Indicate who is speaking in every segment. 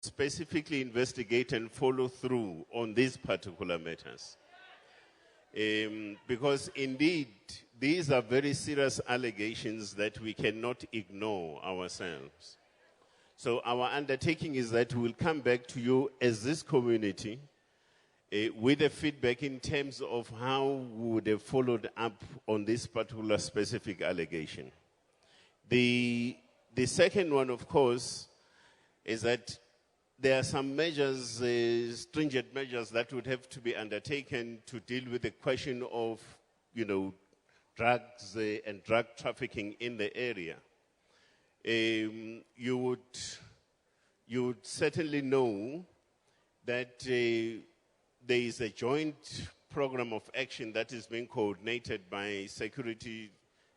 Speaker 1: specifically investigate and follow through on these particular matters. Because indeed, these are very serious allegations that we cannot ignore ourselves. So our undertaking is that we will come back to you as this community with a feedback in terms of how we would have followed up on this particular specific allegation. The second one, of course, is that there are some measures, stringent measures that would have to be undertaken to deal with the question of, drugs and drug trafficking in the area. You would certainly know that there is a joint program of action that is being coordinated by security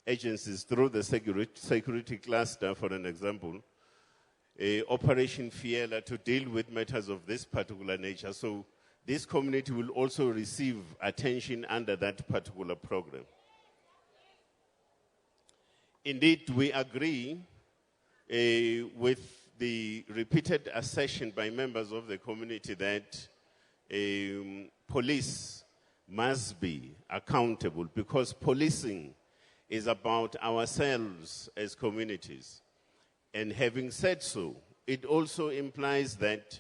Speaker 1: agencies through the security cluster, for an example, Operation Fiela, to deal with matters of this particular nature. So this community will also receive attention under that particular program. Indeed, we agree with the repeated assertion by members of the community that police must be accountable, because policing is about ourselves as communities. And having said so, it also implies that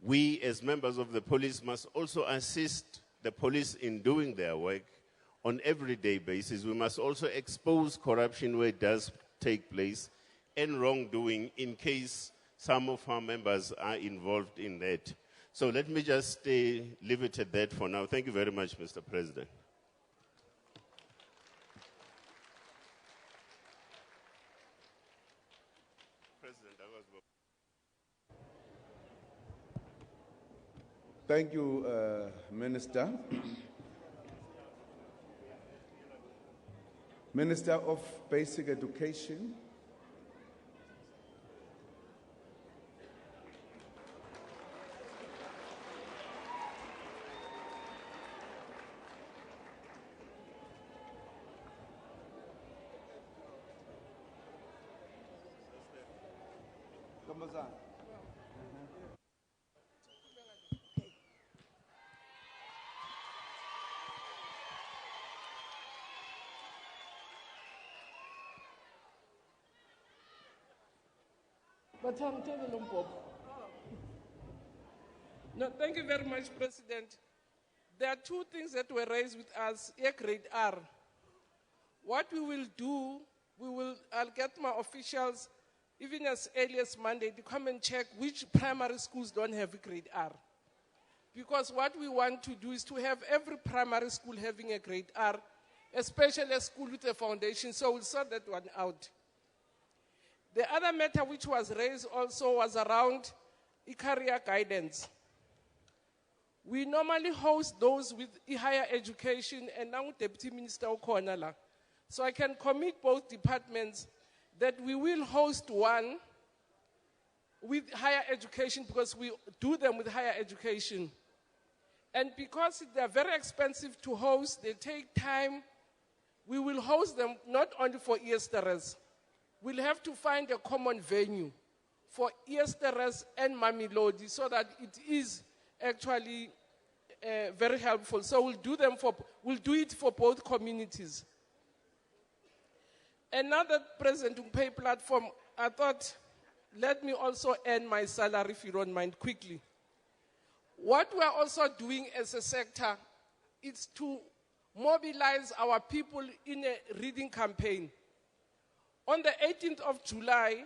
Speaker 1: we as members of the police must also assist the police in doing their work on an everyday basis. We must also expose corruption where it does take place and wrongdoing in case some of our members are involved in that. So let me just leave it at that for now. Thank you very much, Mr. President.
Speaker 2: Thank you, Minister. Minister of Basic Education.
Speaker 3: No, thank you very much, President. There are two things that were raised with us here, grade R. What we will do, I'll get my officials, even as early as Monday, to come and check which primary schools don't have grade R. Because what we want to do is to have every primary school having a grade R, especially a school with a foundation, so we'll sort that one out. The other matter which was raised also was around career guidance. We normally host those with higher education, and now Deputy Minister Okonala. So I can commit both departments that we will host one with higher education, because we do them with higher education. And because they're very expensive to host, they take time, we will host them not only for Eersterust. We'll have to find a common venue for Eersterust and Mamelodi so that it is actually very helpful. So we'll do it for both communities. Another President Pay platform, I thought, let me also earn my salary, if you don't mind, quickly. What we're also doing as a sector is to mobilize our people in a reading campaign. On the 18th of July,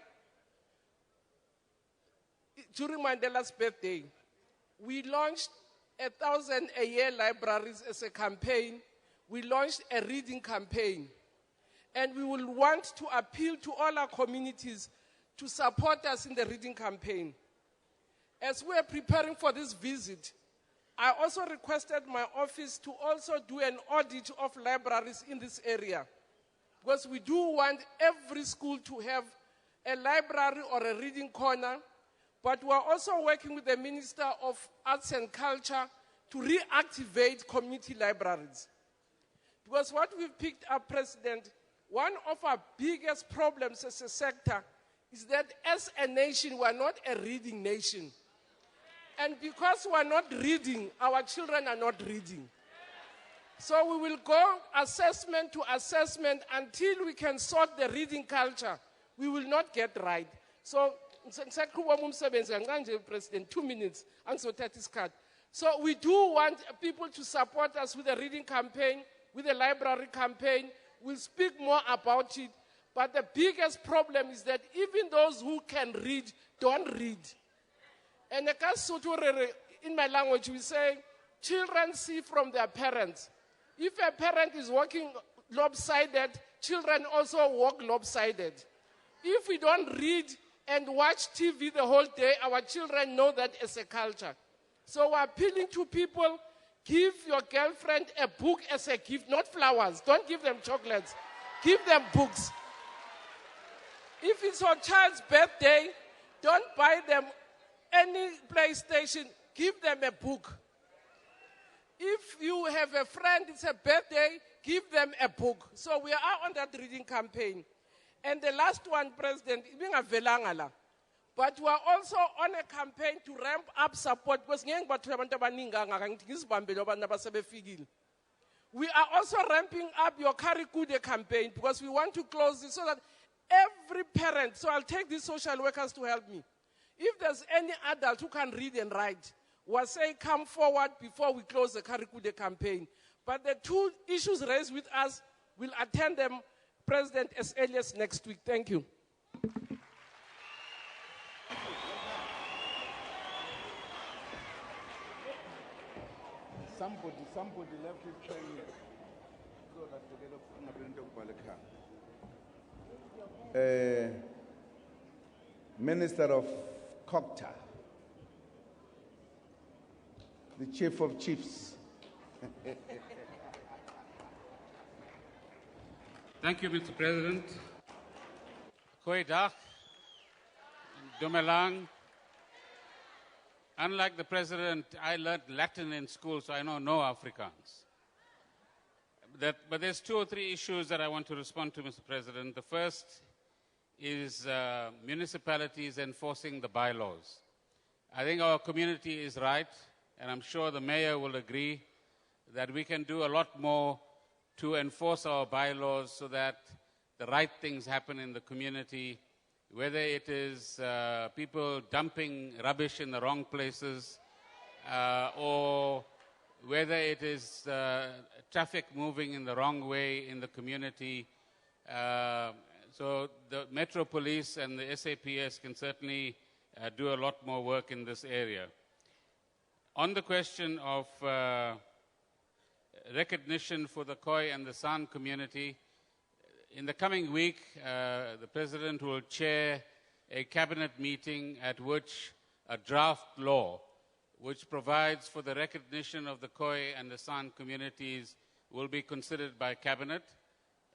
Speaker 3: during Mandela's birthday, we launched 1,000 a year libraries as a campaign. We launched a reading campaign. And we will want to appeal to all our communities to support us in the reading campaign. As we are preparing for this visit, I also requested my office to also do an audit of libraries in this area, because we do want every school to have a library or a reading corner, but we're also working with the Minister of Arts and Culture to reactivate community libraries. Because what we've picked up, President, one of our biggest problems as a sector is that as a nation, we're not a reading nation. And because we are not reading, our children are not reading. So we will go assessment to assessment until we can sort the reading culture. We will not get right. So, President, 2 minutes, answer 30 card. So we do want people to support us with a reading campaign, with a library campaign. We'll speak more about it. But the biggest problem is that even those who can read don't read. And in my language, we say, children see from their parents. If a parent is walking lopsided, children also walk lopsided. If we don't read and watch TV the whole day, our children know that as a culture. So we're appealing to people, give your girlfriend a book as a gift, not flowers. Don't give them chocolates. Give them books. If it's your child's birthday, don't buy them any PlayStation. Give them a book. If you have a friend, it's a birthday, give them a book. So we are on that reading campaign. And the last one, President, but we are also on a campaign to ramp up support. We are also ramping up your Karikude campaign because we want to close this so that every parent, so I'll take these social workers to help me. If there's any adult who can read and write, we'll say come forward before we close the Karikude campaign. But the two issues raised with us, we'll attend them, President, as early as next week. Thank you.
Speaker 2: Somebody left his pen here. So that's Minister of Cocta, the Chief of Chiefs.
Speaker 4: Thank you, Mr. President. Goeiedag, Dumelang. Unlike the President, I learned Latin in school, so I know no Afrikaans. But there's 2 or 3 issues that I want to respond to, Mr. President. The first is municipalities enforcing the bylaws. I think our community is right, and I'm sure the mayor will agree that we can do a lot more to enforce our bylaws so that the right things happen in the community, whether it is people dumping rubbish in the wrong places, or whether it is traffic moving in the wrong way in the community. So the Metro Police and the SAPS can certainly do a lot more work in this area. On the question of recognition for the Khoi and the San community, in the coming week, the President will chair a cabinet meeting at which a draft law, which provides for the recognition of the Khoi and the San communities, will be considered by cabinet.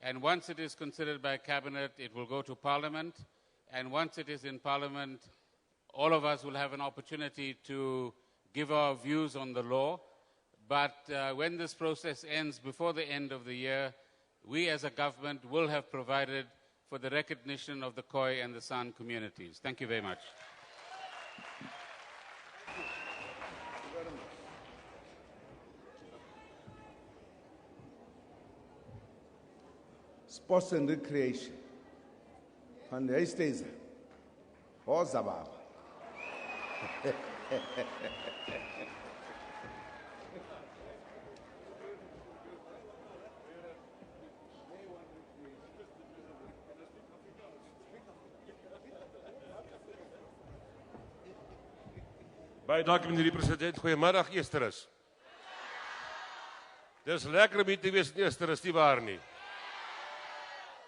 Speaker 4: And once it is considered by cabinet, it will go to Parliament. And once it is in Parliament, all of us will have an opportunity to give our views on the law. But when this process ends before the end of the year, we as a government will have provided for the recognition of the Khoi and the San communities. Thank you very much.
Speaker 2: Sports and recreation. And there stays. Oh, Zababa.
Speaker 5: Baie dankie meneer die president. Goeiemiddag Eersterust. Dis lekker om hier te wees in Eersterust, nie waar nie?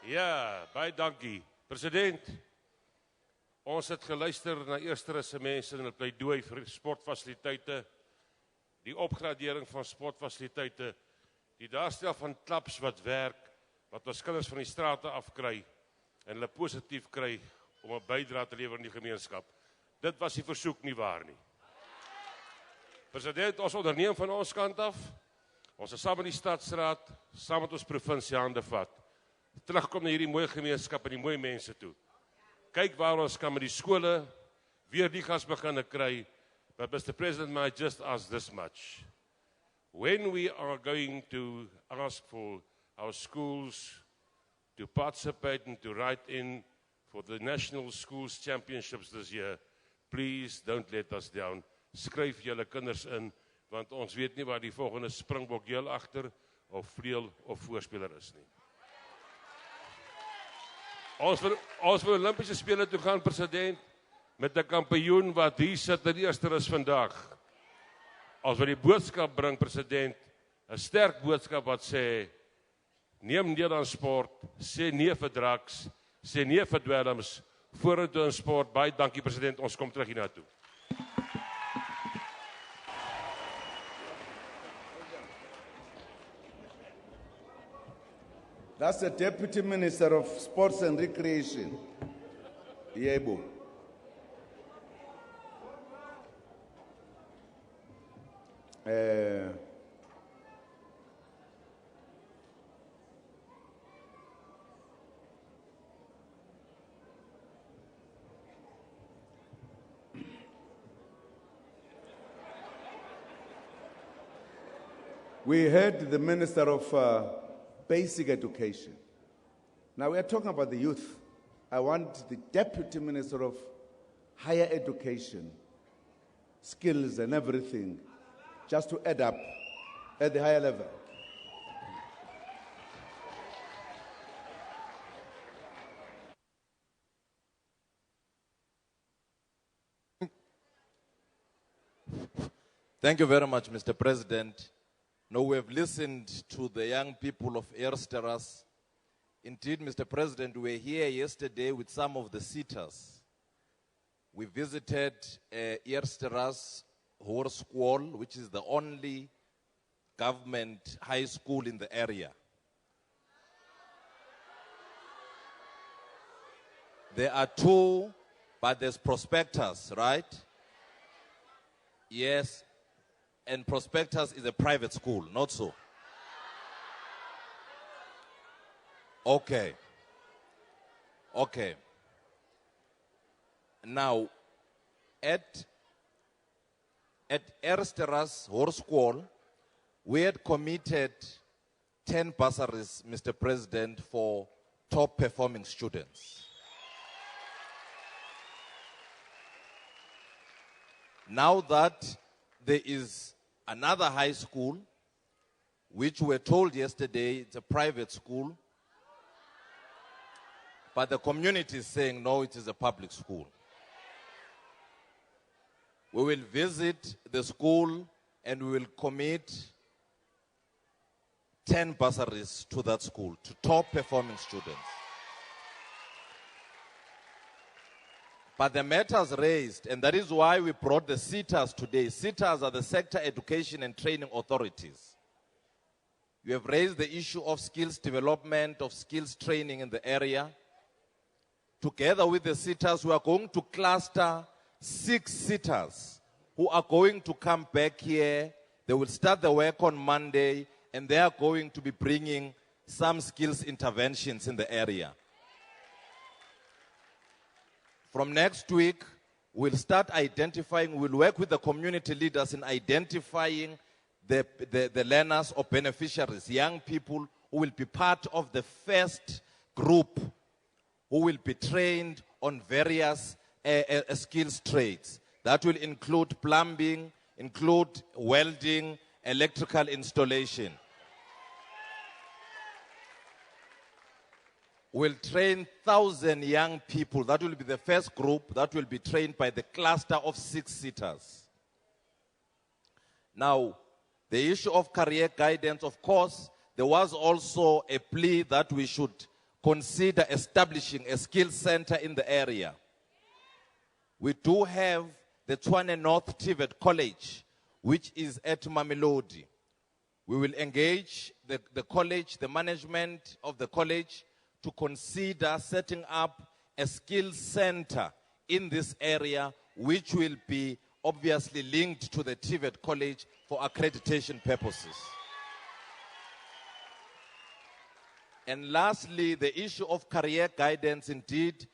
Speaker 5: Ja, baie dankie. President, ons het geluister na Eersterust se mense en hulle pleidooi vir sportfasiliteite, die opgradering van sportfasiliteite, die daarstel van klubs wat werk, wat ons kinders van die strate afkry en hulle positief kry om 'n bydrae te lewer in die gemeenskap. Dit was die versoek, nie waar nie. President, ons onderneem van ons kant af, ons is saam met die stadsraad, saam met ons provinsie hande vat, terugkom na hierdie mooi gemeenskap en die mooi mense toe. Kyk waar ons kan met die skole weer die gas begin kry, But Mr. President, may I just ask this much? When we are going to ask for our schools to participate and to write in for the National Schools Championships this year, please don't let us down. Skryf julle kinders in, want ons weet nie waar die volgende springbok heel agter of vleuel of voorspeler is nie. Ons wil Olympiese spele toe gaan, president, met 'n kampioen wat hier sit in Eersterust vandag. Ons wil die boodskap bring, president, 'n sterk boodskap wat sê, neem deel aan sport, sê nee vir drugs, sê nee vir dwelms, vorentoe in sport. Baie dankie, president, ons kom terug hiernatoe.
Speaker 2: That's the Deputy Minister of Sports and Recreation. Yebo. We heard the Minister of Basic Education. Now we are talking about the youth. I want the Deputy Minister of Higher Education, skills and everything, just to add up at the higher level.
Speaker 6: Thank you very much, Mr. President. Now we have listened to the young people of Eersterust. Indeed, Mr. President, we were here yesterday with some of the sitters. We visited Eersterust Hoërskool, which is the only government high school in the area. There are two, but there's Prospectus, right? Yes. And Prospectus is a private school, not so? Okay. Okay. Now, at Eersterust Hoërskool, we had committed 10 bursaries, Mr. President, for top performing students. Now that there is another high school, which we were told yesterday, it's a private school, but the community is saying, no, it is a public school. We will visit the school and we will commit 10 bursaries to that school, to top performing students. But the matters raised, and that is why we brought the sitters today. Sitters are the sector education and training authorities. We have raised the issue of skills development, of skills training in the area. Together with the sitters, we are going to cluster 6 sitters who are going to come back here. They will start the work on Monday, and they are going to be bringing some skills interventions in the area. From next week, we'll start identifying, we'll work with the community leaders in identifying the learners or beneficiaries, young people who will be part of the first group who will be trained on various skills trades. That will include plumbing, include welding, electrical installation. We'll train 1,000 young people. That will be the first group that will be trained by the cluster of 6 sitters. Now, the issue of career guidance, of course, there was also a plea that we should consider establishing a skills center in the area. We do have the Tshwane North TVET College, which is at Mamelodi. We will engage the college, the management of the college, to consider setting up a skills center in this area, which will be obviously linked to the TVET College for accreditation purposes. And lastly, the issue of career guidance. Indeed,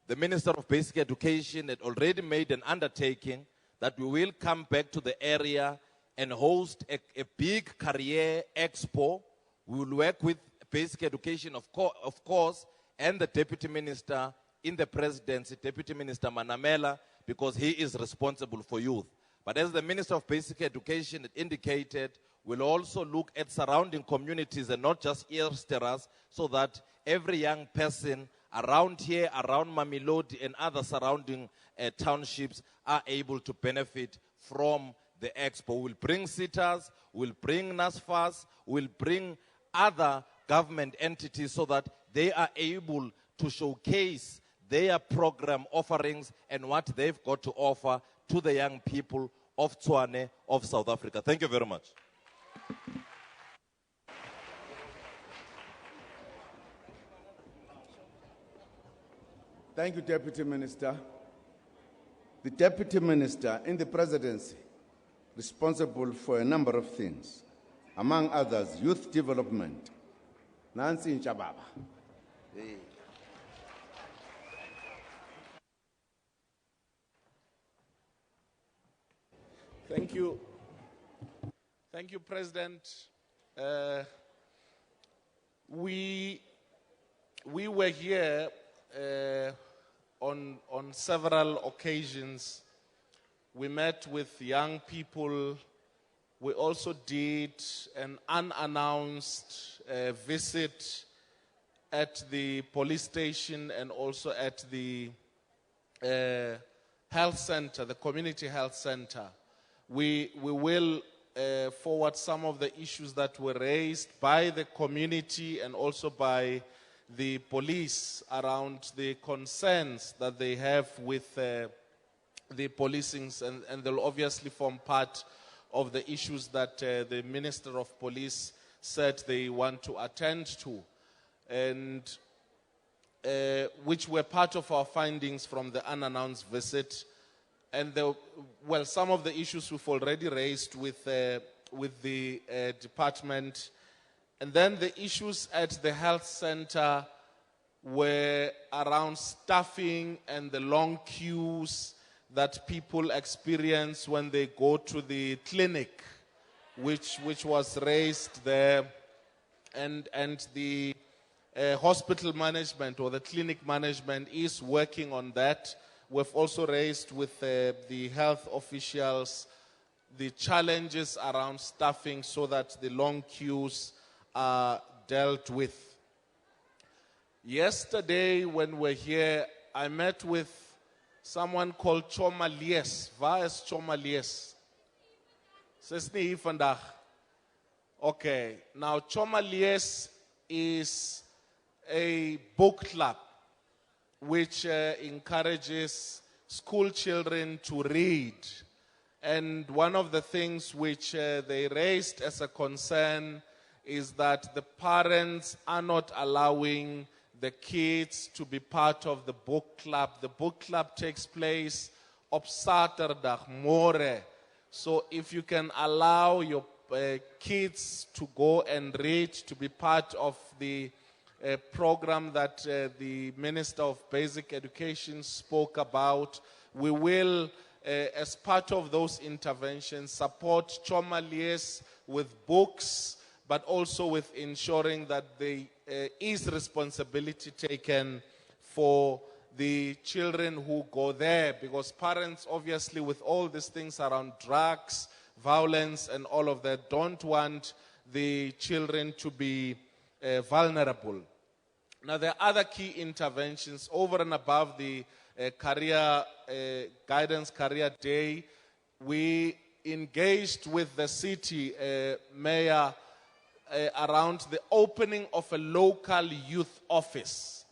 Speaker 6: the Minister of Basic Education had already made an undertaking that we will come back to the area and host a big career expo. We will work with basic education, of course, and the Deputy Minister in the Presidency, Deputy Minister Manamela, because he is responsible for youth. But as the Minister of Basic Education indicated, we'll also look at surrounding communities and not just Eersterust, so that every young person around here, around Mamelodi and other surrounding townships are able to benefit from the expo. We'll bring sitters, we'll bring NASFAS, we'll bring other government entities so that they are able to showcase their program offerings and what they've got to offer to the young people of Tshwane, of South Africa. Thank you very much.
Speaker 2: Thank you, Deputy Minister. The Deputy Minister in the Presidency, responsible for a number of things, among others, youth development. Nancy Nchababa.
Speaker 7: Thank you. Thank you, President. We were here on several occasions. We met with young people. We also did an unannounced visit at the police station and also at the health center, the community health center. We will forward some of the issues that were raised by the community and also by the police around the concerns that they have with the policings, and they'll obviously form part of the issues that the Minister of Police said they want to attend to, and which were part of our findings from the unannounced visit. And some of the issues we've already raised with the department. And then the issues at the health center were around staffing and the long queues that people experience when they go to the clinic, which was raised there. And the hospital management or the clinic management is working on that. We've also raised with the health officials the challenges around staffing so that the long queues are dealt with. Yesterday, when we're here, I met with someone called Choma Lies. Waar is Choma Lies? Sy's nie hier vandag. Okay, now Choma Lies is a book club which encourages school children to read. And one of the things which they raised as a concern is that the parents are not allowing the kids to be part of the book club. The book club takes place op Saterdag more. So if you can allow your kids to go and read, to be part of the program that the Minister of Basic Education spoke about, we will, as part of those interventions, support Choma Lies with books, but also with ensuring that there is responsibility taken for the children who go there, because parents, obviously, with all these things around drugs, violence, and all of that, don't want the children to be vulnerable. Now, there are other key interventions over and above the career guidance, career day. We engaged with the city mayor around the opening of a local youth office.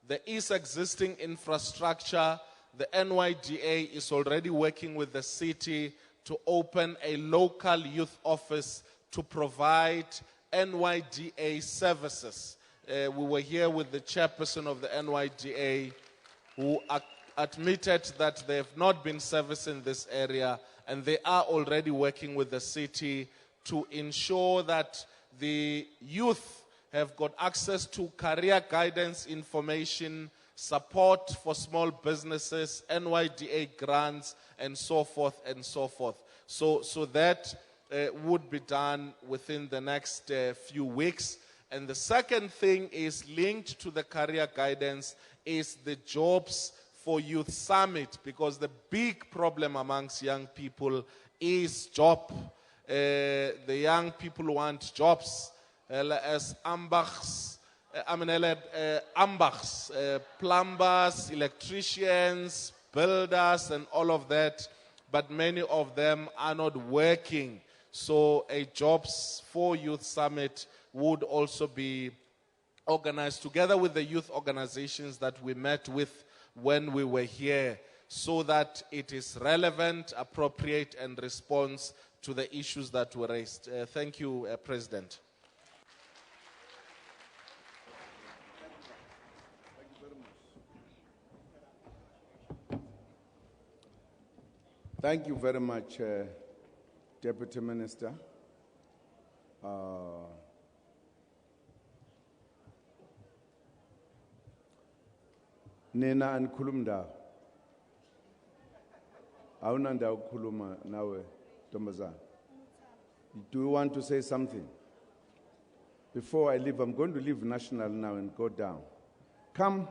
Speaker 7: There is existing infrastructure. The NYDA is already working with the city to open a local youth office to provide NYDA services. We were here with the chairperson of the NYDA who admitted that they have not been servicing this area, and they are already working with the city to ensure that the youth have got access to career guidance information, support for small businesses, NYDA grants, and so forth and so forth. So that would be done within the next few weeks. And the second thing is linked to the career guidance is the Jobs for Youth Summit, because the big problem amongst young people is job. The young people want jobs as ambachs, plumbers, electricians, builders, and all of that, but many of them are not working. So a Jobs for Youth Summit would also be organized together with the youth organizations that we met with when we were here, so that it is relevant, appropriate, and responds to the issues that were raised. Thank you, President.
Speaker 2: Thank you very much, Deputy Minister. Nina and Kulumda. Aunanda Kuluma nawe Tombazan. Do you want to say something? Before I leave, I'm going to leave national now and go down. Come,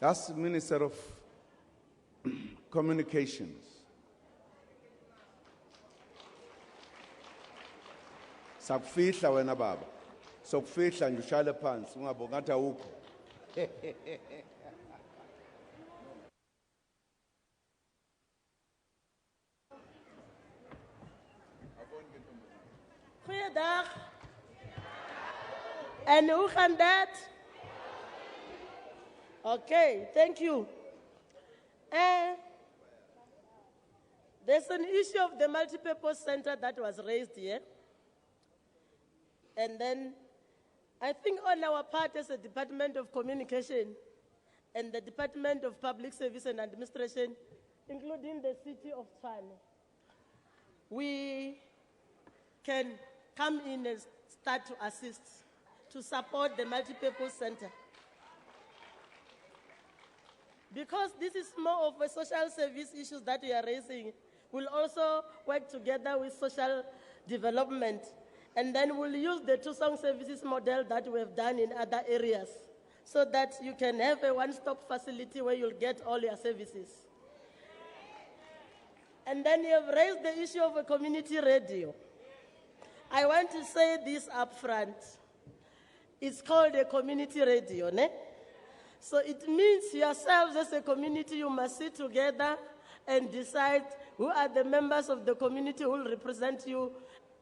Speaker 2: ask Minister of Communications. Sakufihla wena baba. Sokufihla nje ushale phansi ungabonga ukho.
Speaker 8: Goeiedag. En hoe gaan dat? Okay, thank you. There's an issue of the multipurpose center that was raised here. And then I think on our part as the Department of Communication and the Department of Public Service and Administration, including the city of Tshwane, we can come in and start to assist, to support the multipurpose center. Because this is more of a social service issues that we are raising, we'll also work together with social development. And then we'll use the two-song services model that we have done in other areas, so that you can have a one-stop facility where you'll get all your services. And then you have raised the issue of a community radio. I want to say this up front. It's called a community radio, ne? So it means yourselves as a community, you must sit together and decide who are the members of the community who will represent you.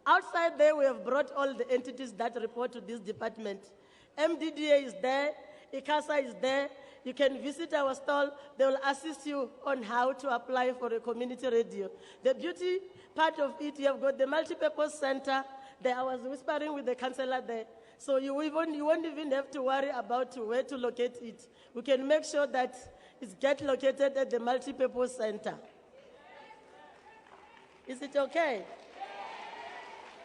Speaker 8: Outside there, we have brought all the entities that report to this department. MDDA is there, ICASA is there. You can visit our stall. They will assist you on how to apply for a community radio. The beauty part of it, you have got the multipurpose center. There, I was whispering with the councillor there. So you won't even have to worry about where to locate it. We can make sure that it gets located at the multipurpose center. Is it okay?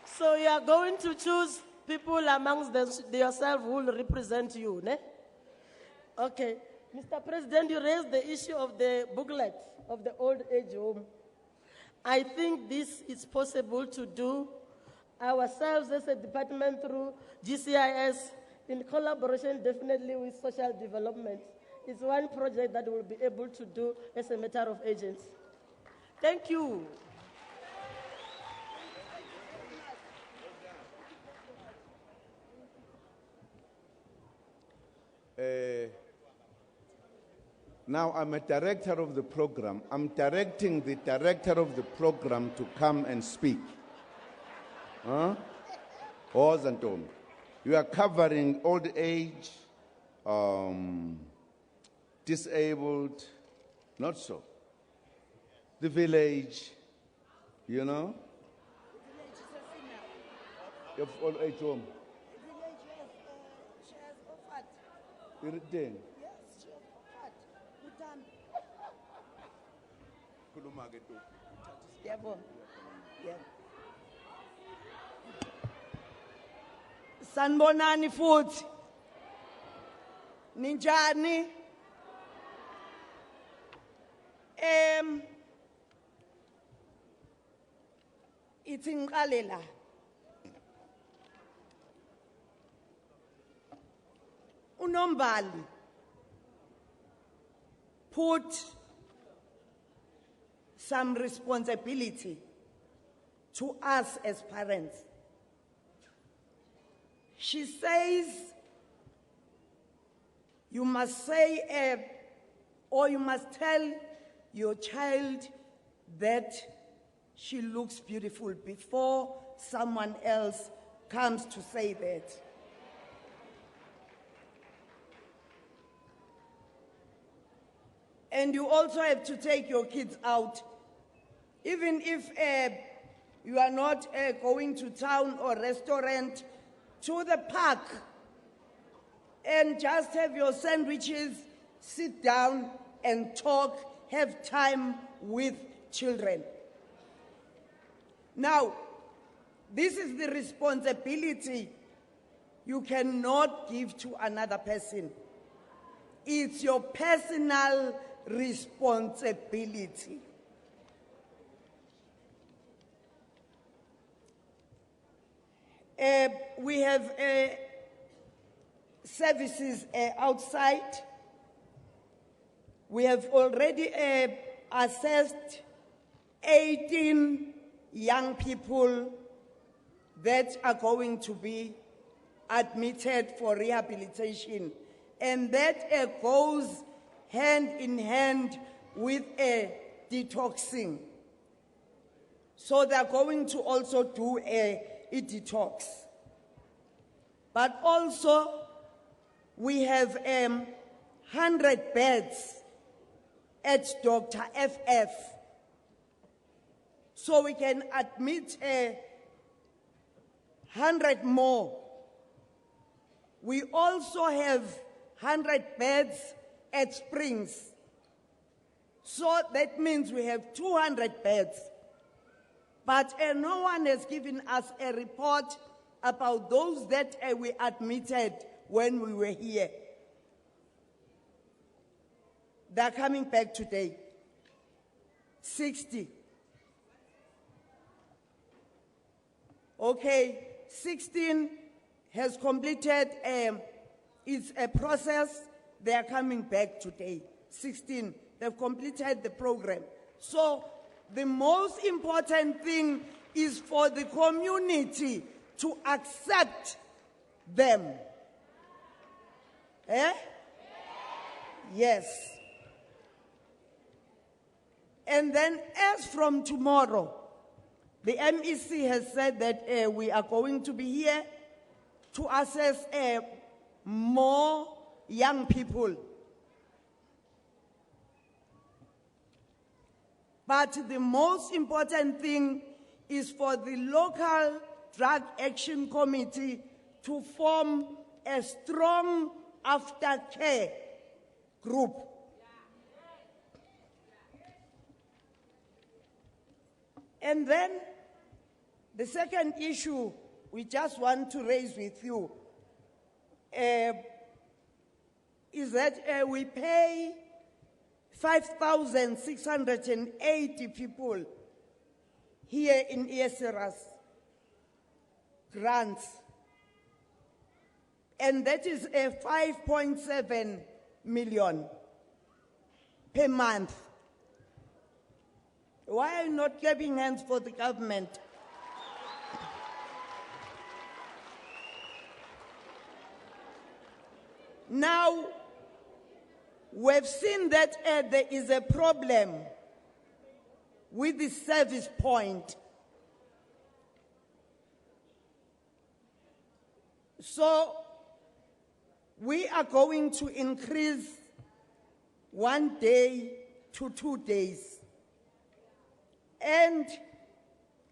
Speaker 8: So you are going to choose people amongst yourself who will represent you, ne? Okay. Mr. President, you raised the issue of the booklet of the old age home. I think this is possible to do ourselves as a department through GCIS in collaboration definitely with social development. It's one project that we'll be able to do as a matter of urgency. Thank you.
Speaker 2: Now I'm a director of the program. I'm directing the director of the program to come and speak. You are covering old age, disabled, not so. The village, you know? Of old age home. Yes,
Speaker 9: Sanbonani futhi. Ninjani? It's in Kalela. Unombali put some responsibility to us as parents. She says you must say or you must tell your child that she looks beautiful before someone else comes to say that. And you also have to take your kids out. Even if you are not going to town or restaurant, to the park, and just have your sandwiches, sit down and talk, have time with children. Now, this is the responsibility you cannot give to another person. It's your personal responsibility. We have services outside. We have already assessed 18 young people that are going to be admitted for rehabilitation. And that goes hand in hand with a detoxing. So they're going to also do a detox. But also, we have 100 beds at Dr. FF. So we can admit 100 more. We also have 100 beds at Springs. So that means we have 200 beds. But no one has given us a report about those that we admitted when we were here. They're coming back today. 60. Okay, 16 has completed its process. They are coming back today. 16, they've completed the program. So the most important thing is for the community to accept them. Eh? Yes. And then as from tomorrow, the MEC has said that we are going to be here to assess more young people. But the most important thing is for the local drug action committee to form a strong aftercare group. And then the second issue we just want to raise with you is that we pay 5,680 people here in Eersterust grants. And that is a 5.7 million per month. Why are you not clapping hands for the government? Now, we've seen that there is a problem with the service point. So, we are going to increase 1 day to 2 days. And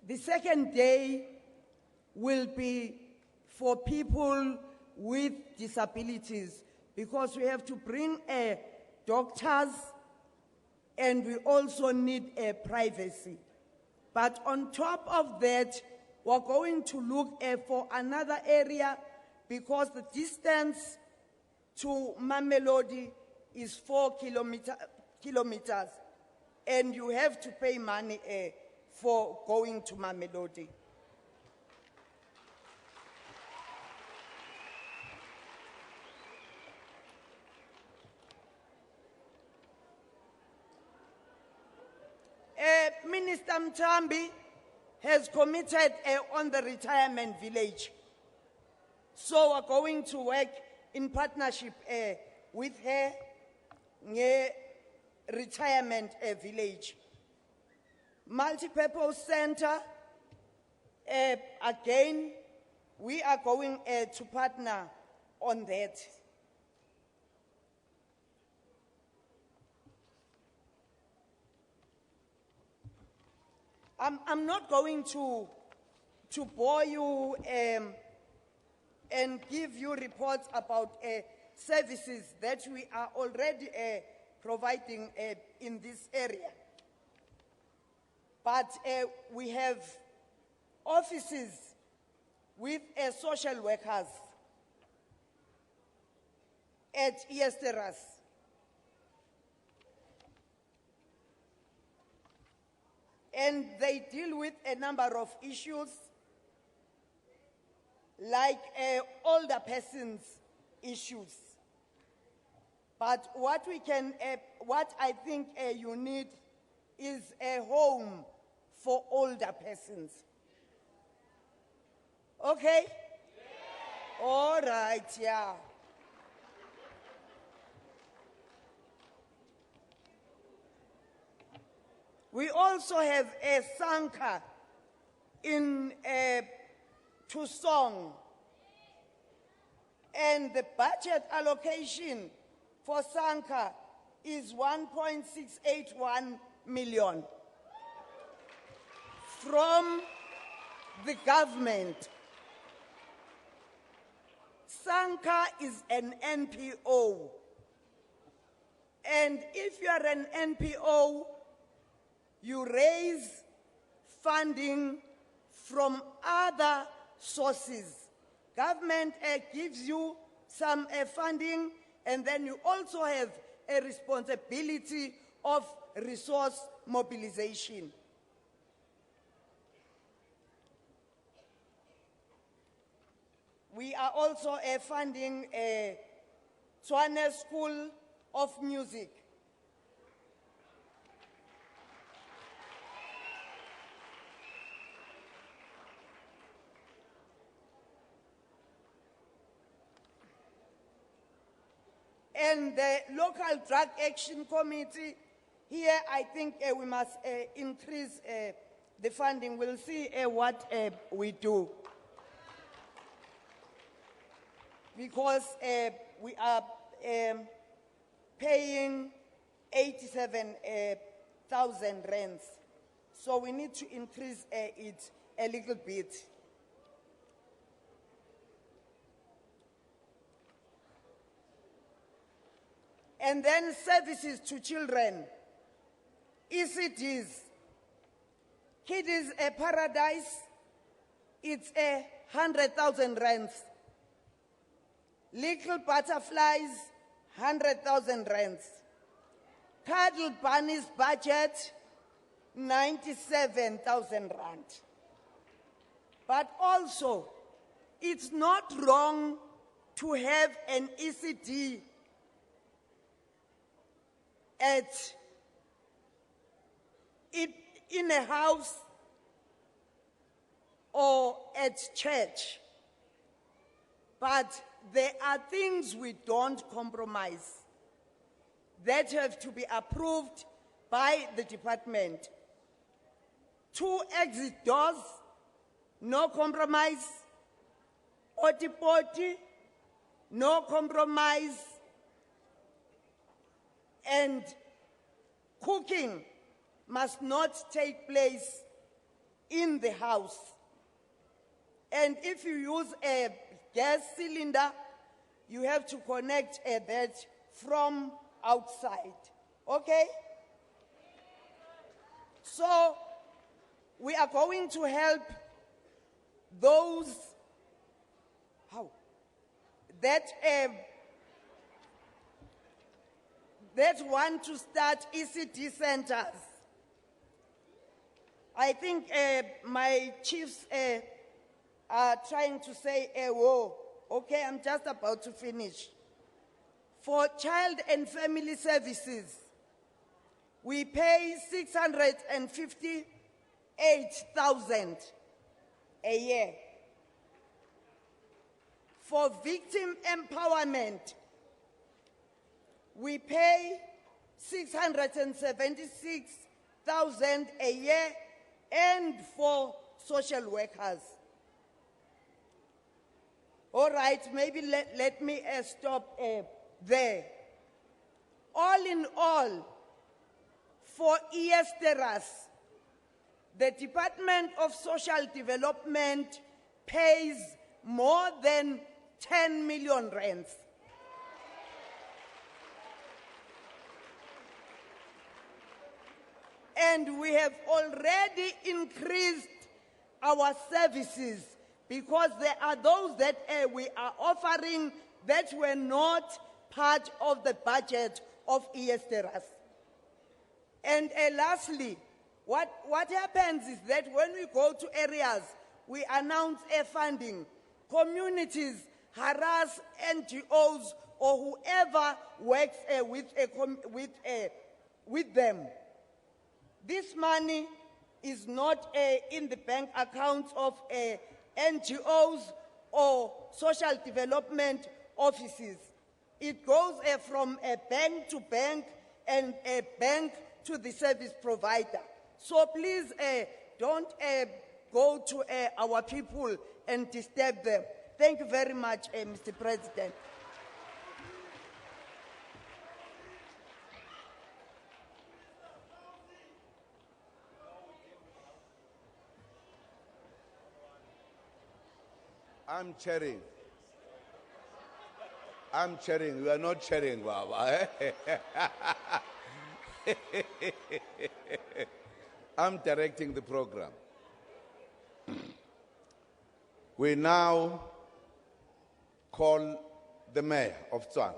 Speaker 9: the second day will be for people with disabilities, because we have to bring doctors and we also need privacy. But on top of that, we're going to look for another area, because the distance to Mamelodi is 4 kilometers. and you have to pay money for going to Mamelodi. Minister Mtambi has committed on the retirement village. So we're going to work in partnership with her retirement village. Multi-purpose center, again, we are going to partner on that. I'm not going to bore you and give you reports about services that we are already providing in this area. But we have offices with social workers at Eersterust. And they deal with a number of issues like older persons issues. But what I think you need is a home for older persons. Okay? Yeah. All right, yeah. We also have a Sanka in Tusong, and the budget allocation for Sanka is 1.681 million from the government. Sanka is an NPO, and if you are an NPO, you raise funding from other sources. Government gives you some funding, and then you also have a responsibility of resource mobilization. We are also funding a Tswane School of Music. And the local drug action committee, here I think we must increase the funding. We'll see what we do. Because we are paying 87,000 rands. So we need to increase it a little bit. And then services to children, ECDs, Kiddies a Paradise, it's 100,000 rands. Little Butterflies, 100,000 rands. Cuddle Bunny's budget, 97,000 rand. But also, it's not wrong to have an ECD in a house or at church. But there are things we don't compromise that have to be approved by the department. 2 exit doors, no compromise. Oti-poti, no compromise. And cooking must not take place in the house. And if you use a gas cylinder, you have to connect that from outside. Okay? So we are going to help those that want to start ECD centers. I think my chiefs are trying to say, whoa, okay, I'm just about to finish. For child and family services, we pay 658,000 a year. For victim empowerment, we pay 676,000 a year, and for social workers. All right, maybe let me stop there. All in all, for Eersterust, the Department of Social Development pays more than 10 million rands. And we have already increased our services because there are those that we are offering that were not part of the budget of Eersterust. And lastly, what happens is that when we go to areas, we announce funding. Communities harass NGOs or whoever works with them. This money is not in the bank accounts of NGOs or social development offices. It goes from bank to bank and bank to the service provider. So please don't go to our people and disturb them. Thank you very much, Mr. President.
Speaker 2: I'm chairing. I'm chairing. You are not chairing, Baba. I'm directing the program. We now call the mayor of Tshwane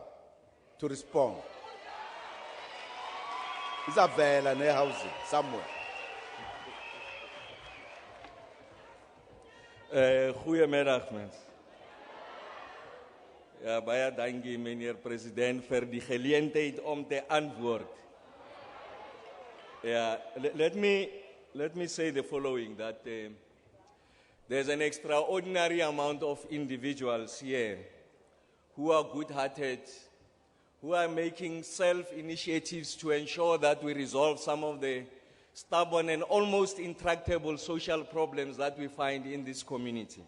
Speaker 2: to respond. It's a vela near housing somewhere.
Speaker 10: Goedemiddag mensen. Ja, baie dankie meneer president vir die geleentheid om te antwoord. Yeah, let me say the following, that there's an extraordinary amount of individuals here who are good-hearted, who are making self-initiatives to ensure that we resolve some of the stubborn and almost intractable social problems that we find in this community.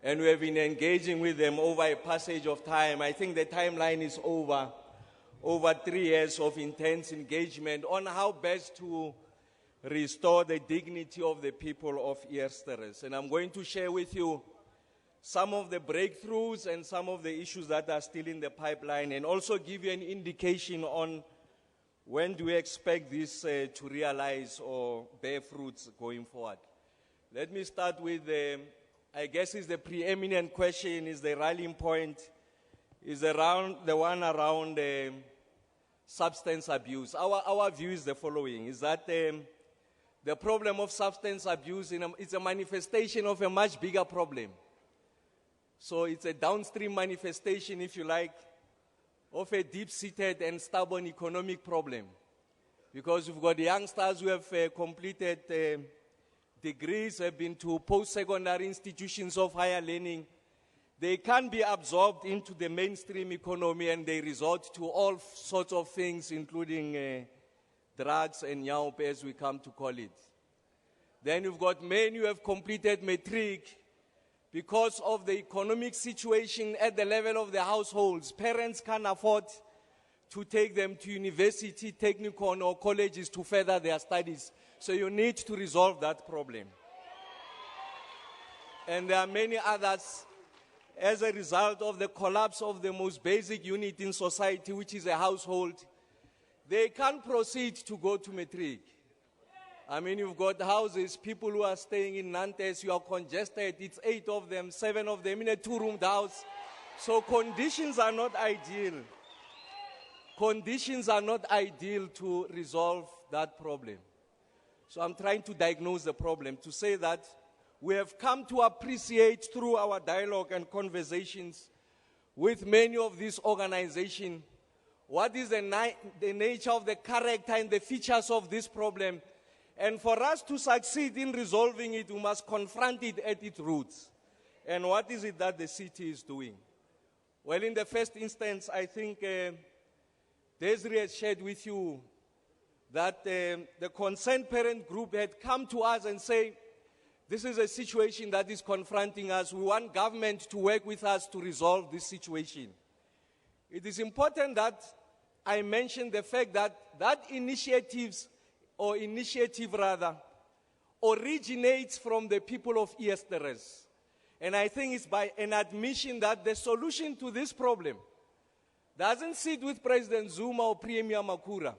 Speaker 10: And we have been engaging with them over a passage of time. I think the timeline is over 3 years of intense engagement on how best to restore the dignity of the people of Eersterust. And I'm going to share with you some of the breakthroughs and some of the issues that are still in the pipeline, and also give you an indication on when do we expect this to realize or bear fruits going forward. Let me start with, I guess is the preeminent question, is the rallying point, is around the one around substance abuse. Our view is the following, is that the problem of substance abuse is a manifestation of a much bigger problem. So it's a downstream manifestation, if you like, of a deep-seated and stubborn economic problem. Because we've got youngsters who have completed degrees, have been to post-secondary institutions of higher learning. They can't be absorbed into the mainstream economy, and they resort to all sorts of things, including drugs and nyaupe, as we come to call it. Then you've got men who have completed matric. Because of the economic situation at the level of the households, parents can't afford to take them to university, technical or colleges to further their studies. So you need to resolve that problem. And there are many others as a result of the collapse of the most basic unit in society, which is a household. They can't proceed to go to matric. I mean, you've got houses, people who are staying in Nantes, you are congested, it's 8 of them, 7 of them in a 2-roomed house. So conditions are not ideal. Conditions are not ideal to resolve that problem. So I'm trying to diagnose the problem, to say that we have come to appreciate through our dialogue and conversations with many of these organizations what is the nature of the character and the features of this problem. And for us to succeed in resolving it, we must confront it at its roots. And what is it that the city is doing? Well, in the first instance, I think Desiree has shared with you that the concerned parent group had come to us and say, this is a situation that is confronting us. We want government to work with us to resolve this situation. It is important that I mention the fact that that initiative originates from the people of Eersterust. And I think it's by an admission that the solution to this problem doesn't sit with President Zuma or Premier Makura.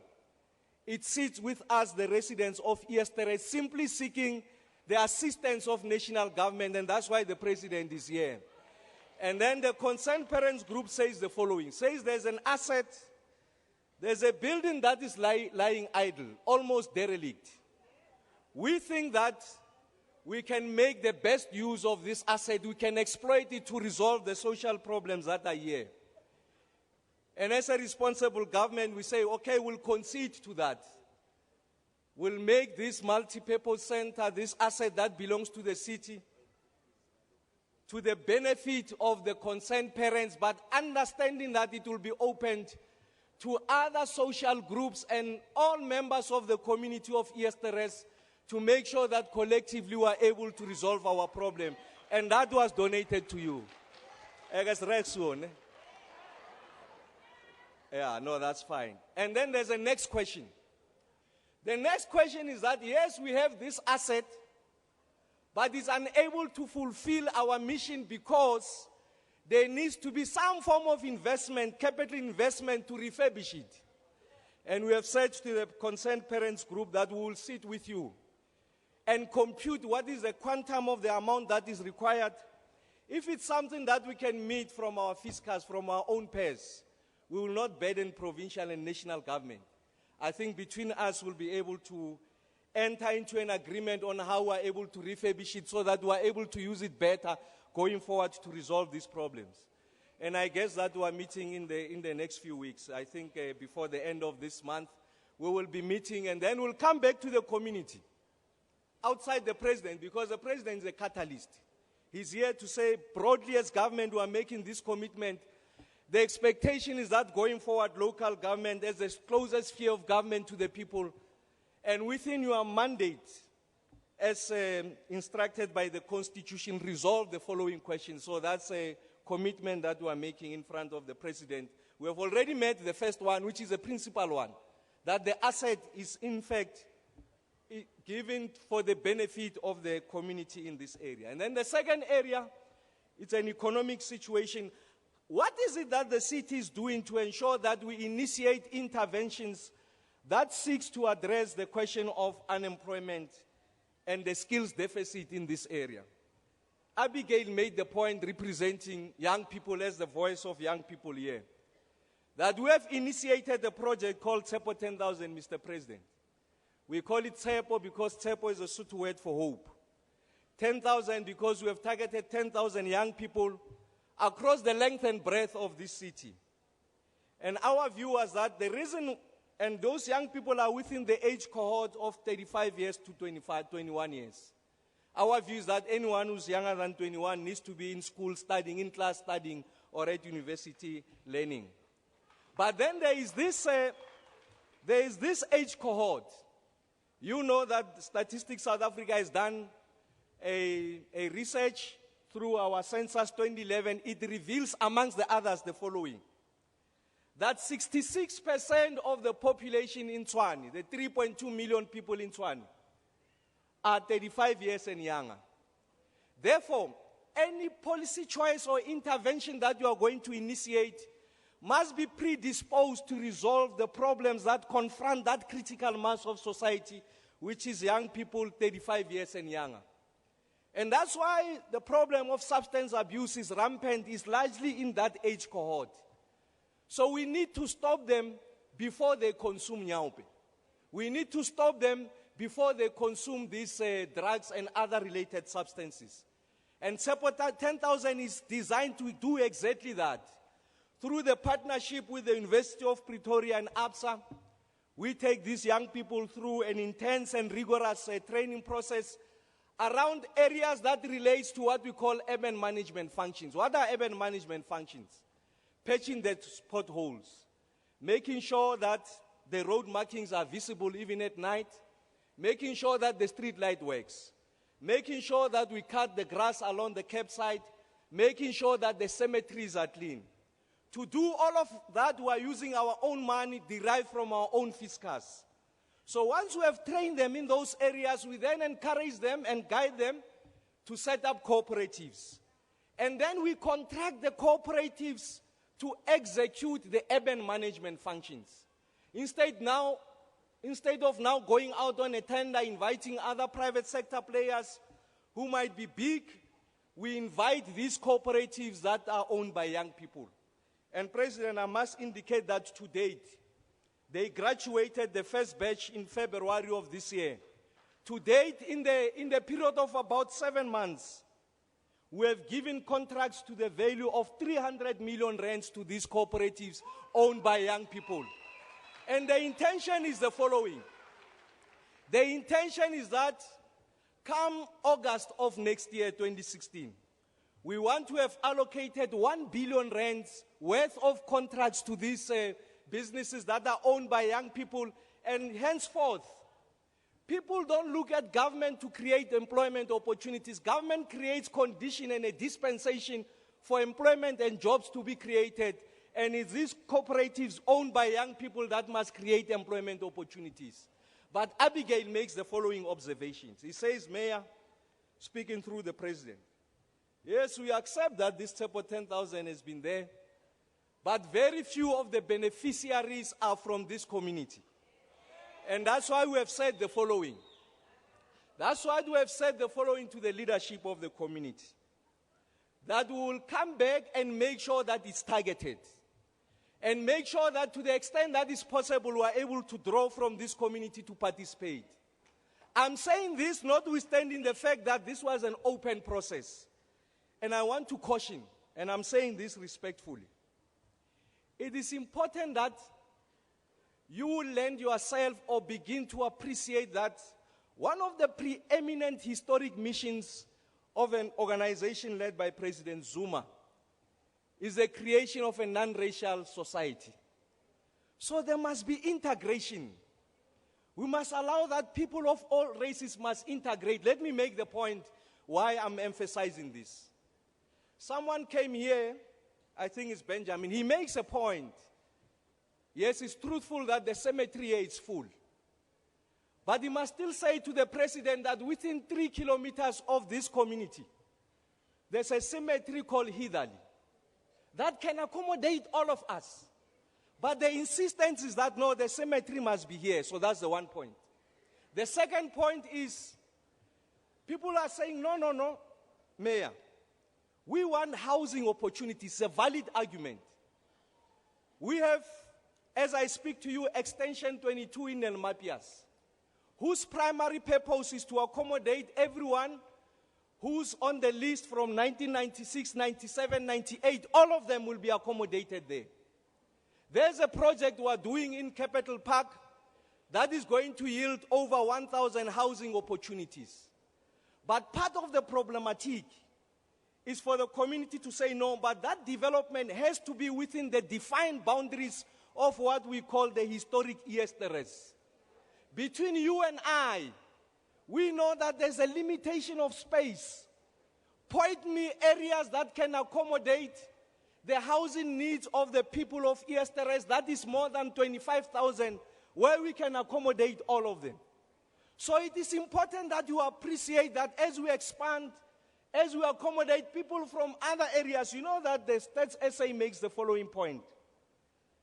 Speaker 10: It sits with us, the residents of Eersterust, simply seeking the assistance of national government, and that's why the president is here. And then the concerned parents group says the following, says there's an asset, there's a building that is lying idle, almost derelict. We think that we can make the best use of this asset, we can exploit it to resolve the social problems that are here. And as a responsible government, we say, okay, we'll concede to that. We'll make this multi-purpose center, this asset that belongs to the city, to the benefit of the concerned parents, but understanding that it will be opened to other social groups and all members of the community of Eersterust to make sure that collectively we are able to resolve our problem. And that was donated to you. Yeah, no, that's fine. And then there's a next question. The next question is that, yes, we have this asset, but it's unable to fulfill our mission because there needs to be some form of investment, capital investment, to refurbish it. And we have said to the concerned parents group that we will sit with you and compute what is the quantum of the amount that is required. If it's something that we can meet from our fiscals, from our own pairs, we will not burden provincial and national government. I think between us we'll be able to enter into an agreement on how we're able to refurbish it so that we're able to use it better going forward to resolve these problems. And I guess that we're meeting in the next few weeks. I think before the end of this month, we will be meeting and then we'll come back to the community outside the president, because the president is a catalyst. He's here to say broadly as government we are making this commitment. The expectation is that going forward, local government is the closest sphere of government to the people. And within your mandate, as instructed by the Constitution, resolve the following questions. So that's a commitment that we are making in front of the President. We have already made the first one, which is a principal one, that the asset is in fact given for the benefit of the community in this area. And then the second area, it's an economic situation. What is it that the city is doing to ensure that we initiate interventions that seeks to address the question of unemployment and the skills deficit in this area? Abigail made the point, representing young people as the voice of young people here, that we have initiated a project called Tsepo 10,000, Mr. President. We call it Tsepo because Tsepo is a Sotho word for hope. 10,000 because we have targeted 10,000 young people across the length and breadth of this city. And our view was that the reason, and those young people are within the age cohort of 35 years to 21 years. Our view is that anyone who's younger than 21 needs to be in school studying, in class studying, or at university learning. But then there is this age cohort. You know that Statistics South Africa has done a research through our census 2011. It reveals, amongst the others, the following: that 66% of the population in Tshwane, the 3.2 million people in Tshwane, are 35 years and younger. Therefore, any policy choice or intervention that you are going to initiate must be predisposed to resolve the problems that confront that critical mass of society, which is young people 35 years and younger. And that's why the problem of substance abuse is rampant, is largely in that age cohort. So we need to stop them before they consume nyaupe. We need to stop them before they consume these drugs and other related substances. And SEPO 10,000 is designed to do exactly that. Through the partnership with the University of Pretoria and ABSA, we take these young people through an intense and rigorous training process around areas that relates to what we call urban management functions. What are urban management functions? Patching the potholes, making sure that the road markings are visible even at night, making sure that the street light works, making sure that we cut the grass along the campsite, making sure that the cemeteries are clean. To do all of that, we are using our own money derived from our own fiscus. So once we have trained them in those areas, we then encourage them and guide them to set up cooperatives. And then we contract the cooperatives to execute the urban management functions. Instead of now going out on a tender, inviting other private sector players who might be big, we invite these cooperatives that are owned by young people. And President, I must indicate that to date, they graduated the first batch in February of this year. To date, in the period of about 7 months, we have given contracts to the value of 300 million rands to these cooperatives owned by young people. And the intention is the following. The intention is that come August of next year, 2016, we want to have allocated 1 billion rands worth of contracts to these businesses that are owned by young people, and henceforth, people don't look at government to create employment opportunities. Government creates condition and a dispensation for employment and jobs to be created, and it's these cooperatives owned by young people that must create employment opportunities. But Abigail makes the following observations. He says, Mayor, speaking through the President, yes, we accept that this SEPO 10,000 has been there, but very few of the beneficiaries are from this community. And that's why we have said the following. That's why we have said the following to the leadership of the community. That we will come back and make sure that it's targeted. And make sure that to the extent that is possible, we are able to draw from this community to participate. I'm saying this notwithstanding the fact that this was an open process. And I want to caution, and I'm saying this respectfully. It is important that you will lend yourself or begin to appreciate that one of the preeminent historic missions of an organization led by President Zuma is the creation of a non-racial society. So there must be integration. We must allow that people of all races must integrate. Let me make the point why I'm emphasizing this. Someone came here, I think it's Benjamin, he makes a point. Yes, it's truthful that the cemetery here is full. But he must still say to the president that within 3 kilometers of this community, there's a cemetery called Hidali that can accommodate all of us. But the insistence is that no, the cemetery must be here. So that's the one point. The second point is, people are saying, no, Mayor, we want housing opportunities. It's a valid argument. We have, as I speak to you, Extension 22 in El Mapias, whose primary purpose is to accommodate everyone who's on the list from 1996, 97, 98. All of them will be accommodated there. There's a project we're doing in Capital Park that is going to yield over 1,000 housing opportunities. But part of the problematic is for the community to say no, but that development has to be within the defined boundaries of what we call the historic Eersterust. Between you and I, we know that there's a limitation of space. Point me areas that can accommodate the housing needs of the people of Eersterust. That is more than 25,000, where we can accommodate all of them. So it is important that you appreciate that as we expand, as we accommodate people from other areas. You know that the Stats SA makes the following point,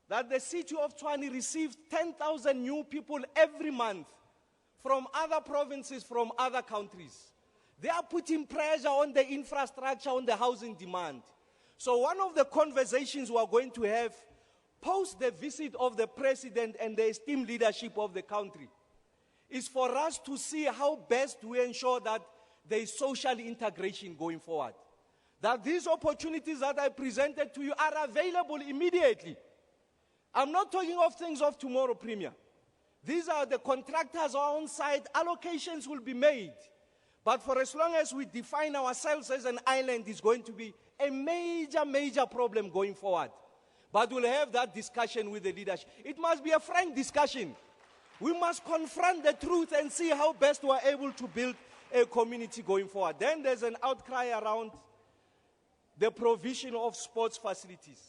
Speaker 10: that the city of Tshwane receives 10,000 new people every month from other provinces, from other countries. They are putting pressure on the infrastructure, on the housing demand. So one of the conversations we are going to have post the visit of the president and the esteemed leadership of the country is for us to see how best we ensure that there is social integration going forward. That these opportunities that I presented to you are available immediately. I'm not talking of things of tomorrow, Premier. These are the contractors on site, allocations will be made. But for as long as we define ourselves as an island, it's going to be a major, major problem going forward. But we'll have that discussion with the leadership. It must be a frank discussion. We must confront the truth and see how best we are able to build a community going forward. Then there's an outcry around the provision of sports facilities.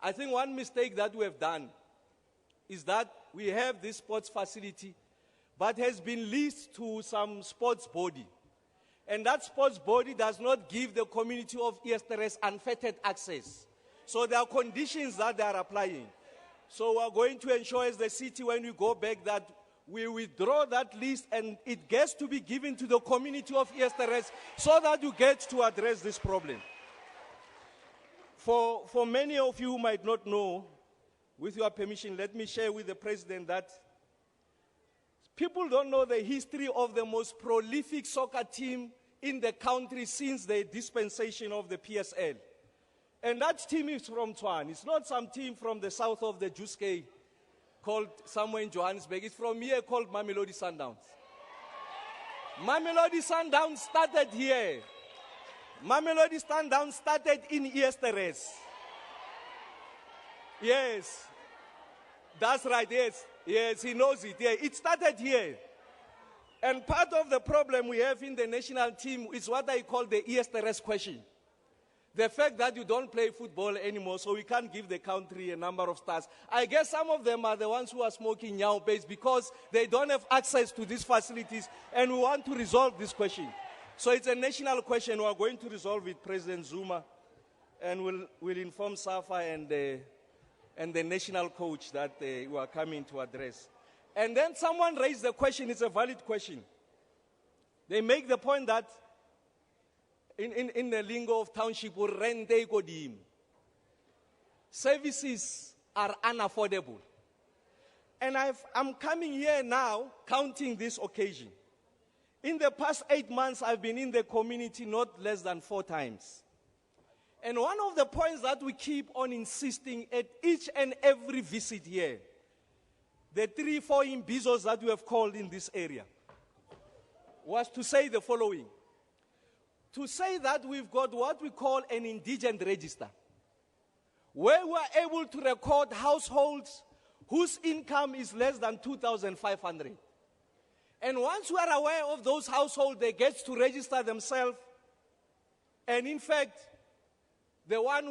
Speaker 10: I think one mistake that we have done is that we have this sports facility, but has been leased to some sports body. And that sports body does not give the community of Eersterust unfettered access. So there are conditions that they are applying. So we are going to ensure as the city, when we go back, that we withdraw that list and it gets to be given to the community of Eersterust so that you get to address this problem. For many of you who might not know, with your permission, let me share with the President that people don't know the history of the most prolific soccer team in the country since the dispensation of the PSL. And that team is from Tshwane. It's not some team from the south of the Juske called somewhere in Johannesburg. It's from here called Mamelodi Sundowns. Mamelodi Sundowns started here. Mamelodi Sundowns started in Eersterust. Yes. That's right, yes. Yes, he knows it. Yeah, it started here. And part of the problem we have in the national team is what I call the Eersterust question. The fact that you don't play football anymore, so we can't give the country a number of stars. I guess some of them are the ones who are smoking nowadays because they don't have access to these facilities, and we want to resolve this question. So it's a national question. We are going to resolve it, President Zuma, and we'll inform SAFA and the national coach that we are coming to address. And then someone raised the question, it's a valid question. They make the point that in the lingo of township, services are unaffordable. And I'm coming here now counting this occasion. In the past 8 months, I've been in the community not less than 4 times. And one of the points that we keep on insisting at each and every visit here, the 3-4 Imbizos that we have called in this area, was to say the following. To say that we've got what we call an indigent register, where we are able to record households whose income is less than 2,500. And once we are aware of those households, they get to register themselves. And in fact, the one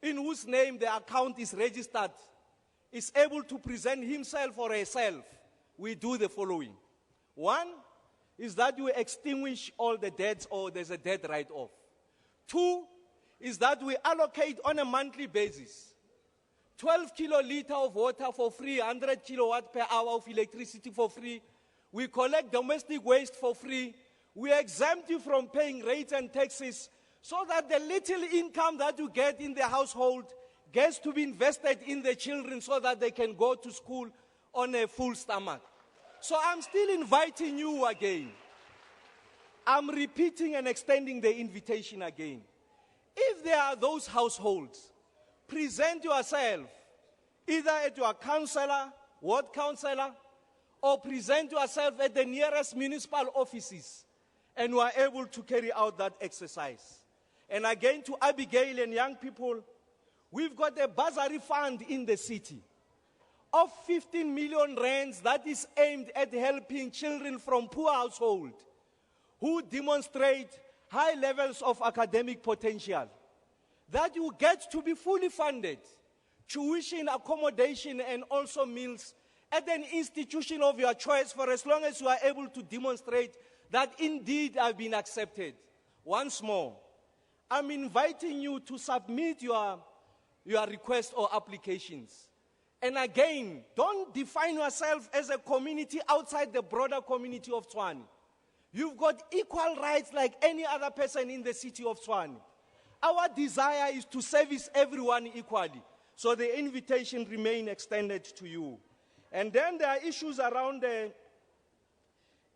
Speaker 10: in whose name the account is registered is able to present himself or herself. We do the following. 1 is that you extinguish all the debts or there's a debt write-off. 2 is that we allocate on a monthly basis 12 kiloliters of water for free, 100 kilowatt per hour of electricity for free. We collect domestic waste for free. We exempt you from paying rates and taxes so that the little income that you get in the household gets to be invested in the children so that they can go to school on a full stomach. So I'm still inviting you again. I'm repeating and extending the invitation again. If there are those households, present yourself either at your councillor, ward councillor, or present yourself at the nearest municipal offices, and you are able to carry out that exercise. And again, to Abigail and young people, we've got a bursary fund in the city of 15 million rands that is aimed at helping children from poor households who demonstrate high levels of academic potential. That you get to be fully funded, tuition, accommodation, and also meals at an institution of your choice for as long as you are able to demonstrate that indeed I've been accepted. Once more, I'm inviting you to submit your request or applications. And again, don't define yourself as a community outside the broader community of Tshwane. You've got equal rights like any other person in the city of Tshwane. Our desire is to service everyone equally. So the invitation remains extended to you. And then there are issues around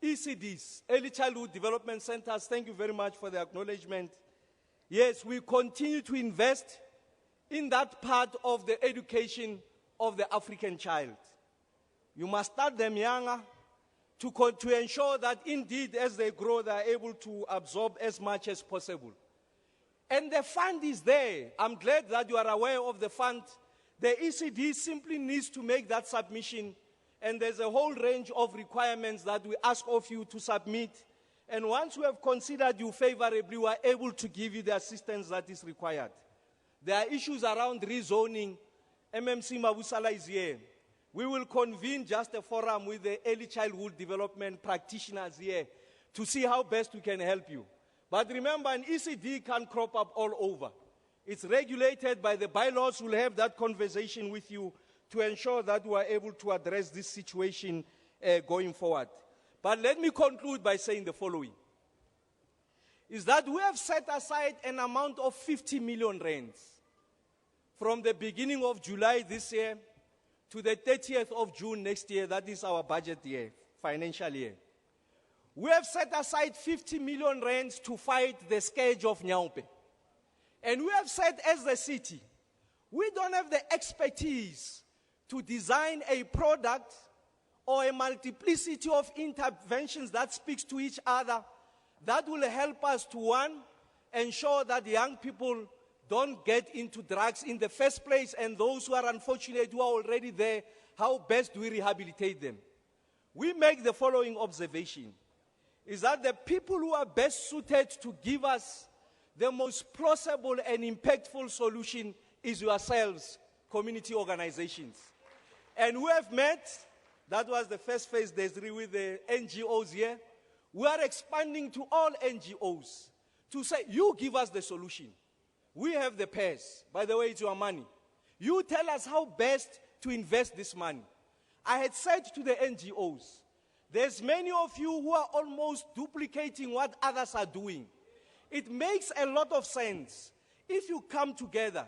Speaker 10: ECDs, Early Childhood Development Centers, thank you very much for the acknowledgement. Yes, we continue to invest in that part of the education of the African child. You must start them younger to ensure that indeed as they grow, they are able to absorb as much as possible. And the fund is there. I'm glad that you are aware of the fund. The ECD simply needs to make that submission, and there's a whole range of requirements that we ask of you to submit. And once we have considered you favorably, we are able to give you the assistance that is required. There are issues around rezoning. MMC Mabusala is here. We will convene just a forum with the early childhood development practitioners here to see how best we can help you. But remember, an ECD can crop up all over. It's regulated by the bylaws. We'll have that conversation with you to ensure that we are able to address this situation going forward. But let me conclude by saying the following. Is that we have set aside an amount of 50 million rands from the beginning of July this year to the 30th of June next year. That is our budget year, financial year. We have set aside 50 million rands to fight the scourge of Nyaupe. And we have said as the city, we don't have the expertise to design a product or a multiplicity of interventions that speaks to each other that will help us to, one, ensure that young people don't get into drugs in the first place, and those who are unfortunate, who are already there, how best do we rehabilitate them? We make the following observation, is that the people who are best suited to give us the most plausible and impactful solution is yourselves, community organizations. And we have met, that was the first phase, Desiree, with the NGOs here. We are expanding to all NGOs to say, you give us the solution. We have the pairs. By the way, it's your money. You tell us how best to invest this money. I had said to the NGOs, there's many of you who are almost duplicating what others are doing. It makes a lot of sense if you come together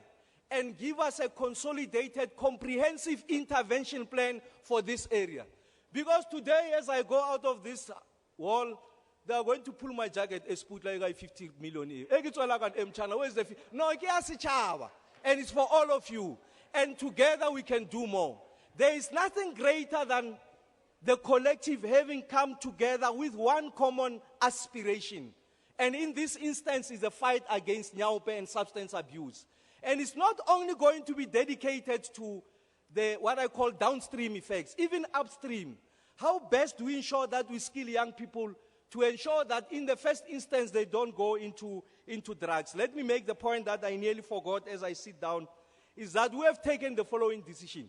Speaker 10: and give us a consolidated, comprehensive intervention plan for this area. Because today, as I go out of this wall, they are going to pull my jacket and put like 50 million here. Where's the no, and it's for all of you. And together we can do more. There is nothing greater than the collective having come together with one common aspiration. And in this instance is a fight against Nyaupe and substance abuse. And it's not only going to be dedicated to the what I call downstream effects, even upstream. How best do we ensure that we skill young people to ensure that in the first instance they don't go into drugs? Let me make the point that I nearly forgot as I sit down, is that we have taken the following decision.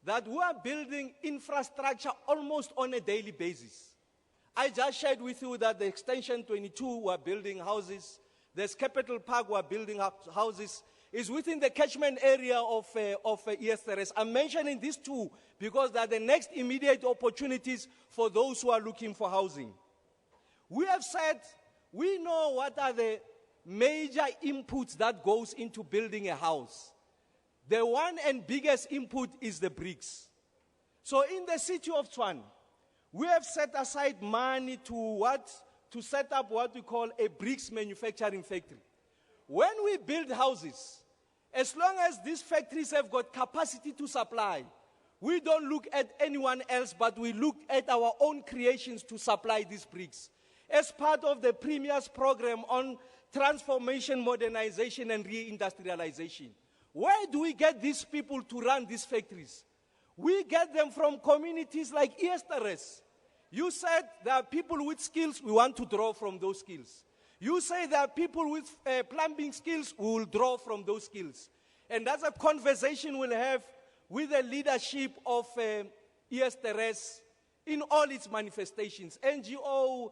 Speaker 10: That we are building infrastructure almost on a daily basis. I just shared with you that the Extension 22 were building houses. There's Capital Park were building houses. Is within the catchment area of Eersterust. I'm mentioning these two because they are the next immediate opportunities for those who are looking for housing. We have said we know what are the major inputs that goes into building a house. The one and biggest input is the bricks. So in the city of Tshwane, we have set aside money to set up what we call a bricks manufacturing factory. When we build houses, as long as these factories have got capacity to supply, we don't look at anyone else, but we look at our own creations to supply these bricks. As part of the Premier's program on transformation, modernization, and reindustrialization, where do we get these people to run these factories? We get them from communities like Eersterust. You said there are people with skills, we want to draw from those skills. You say there are people with plumbing skills, we will draw from those skills. And that's a conversation we'll have with the leadership of Eersterust in all its manifestations. NGO,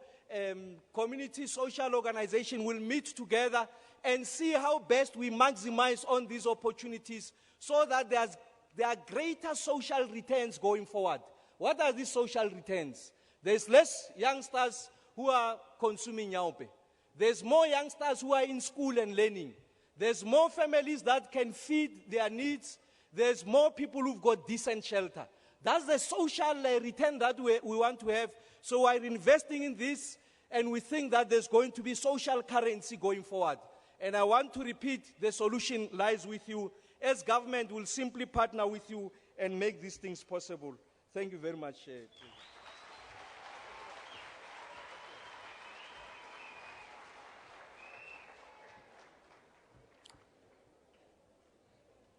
Speaker 10: community social organization will meet together and see how best we maximize on these opportunities so that there are greater social returns going forward. What are these social returns? There's less youngsters who are consuming Nyaupe. There's more youngsters who are in school and learning. There's more families that can feed their needs. There's more people who've got decent shelter.
Speaker 11: That's the social return that we want to have. So we're investing in this, and we think that there's going to be social currency going forward. And I want to repeat, the solution lies with you. As government, will simply partner with you and make these things possible. Thank you very much.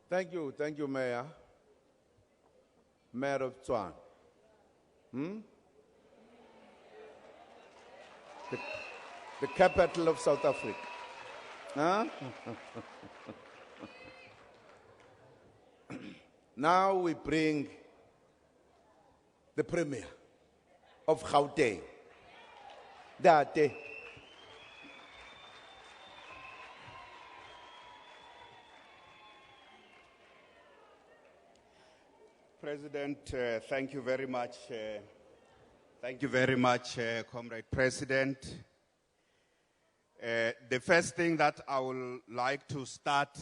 Speaker 2: Thank you, Mayor. Mayor of Tshwane. The capital of South Africa. Huh? Now we bring the Premier of Gauteng. Date.
Speaker 12: President, thank you very much. Thank you very much, Comrade President. The first thing that I would like to start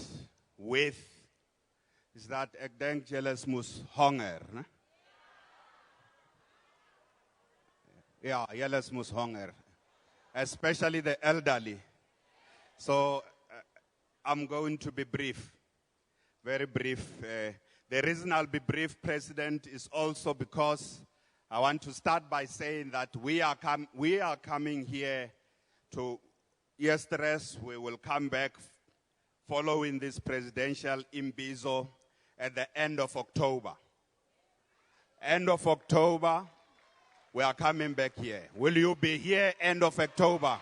Speaker 12: with is that ek dink julle moes honger, né? Yeah, julle moes honger, especially the elderly. So I'm going to be brief, very brief. The reason I'll be brief, President, is also because I want to start by saying that we are coming here to Eersterust. We will come back following this presidential Imbizo at the end of October. End of October, we are coming back here. Will you be here end of October?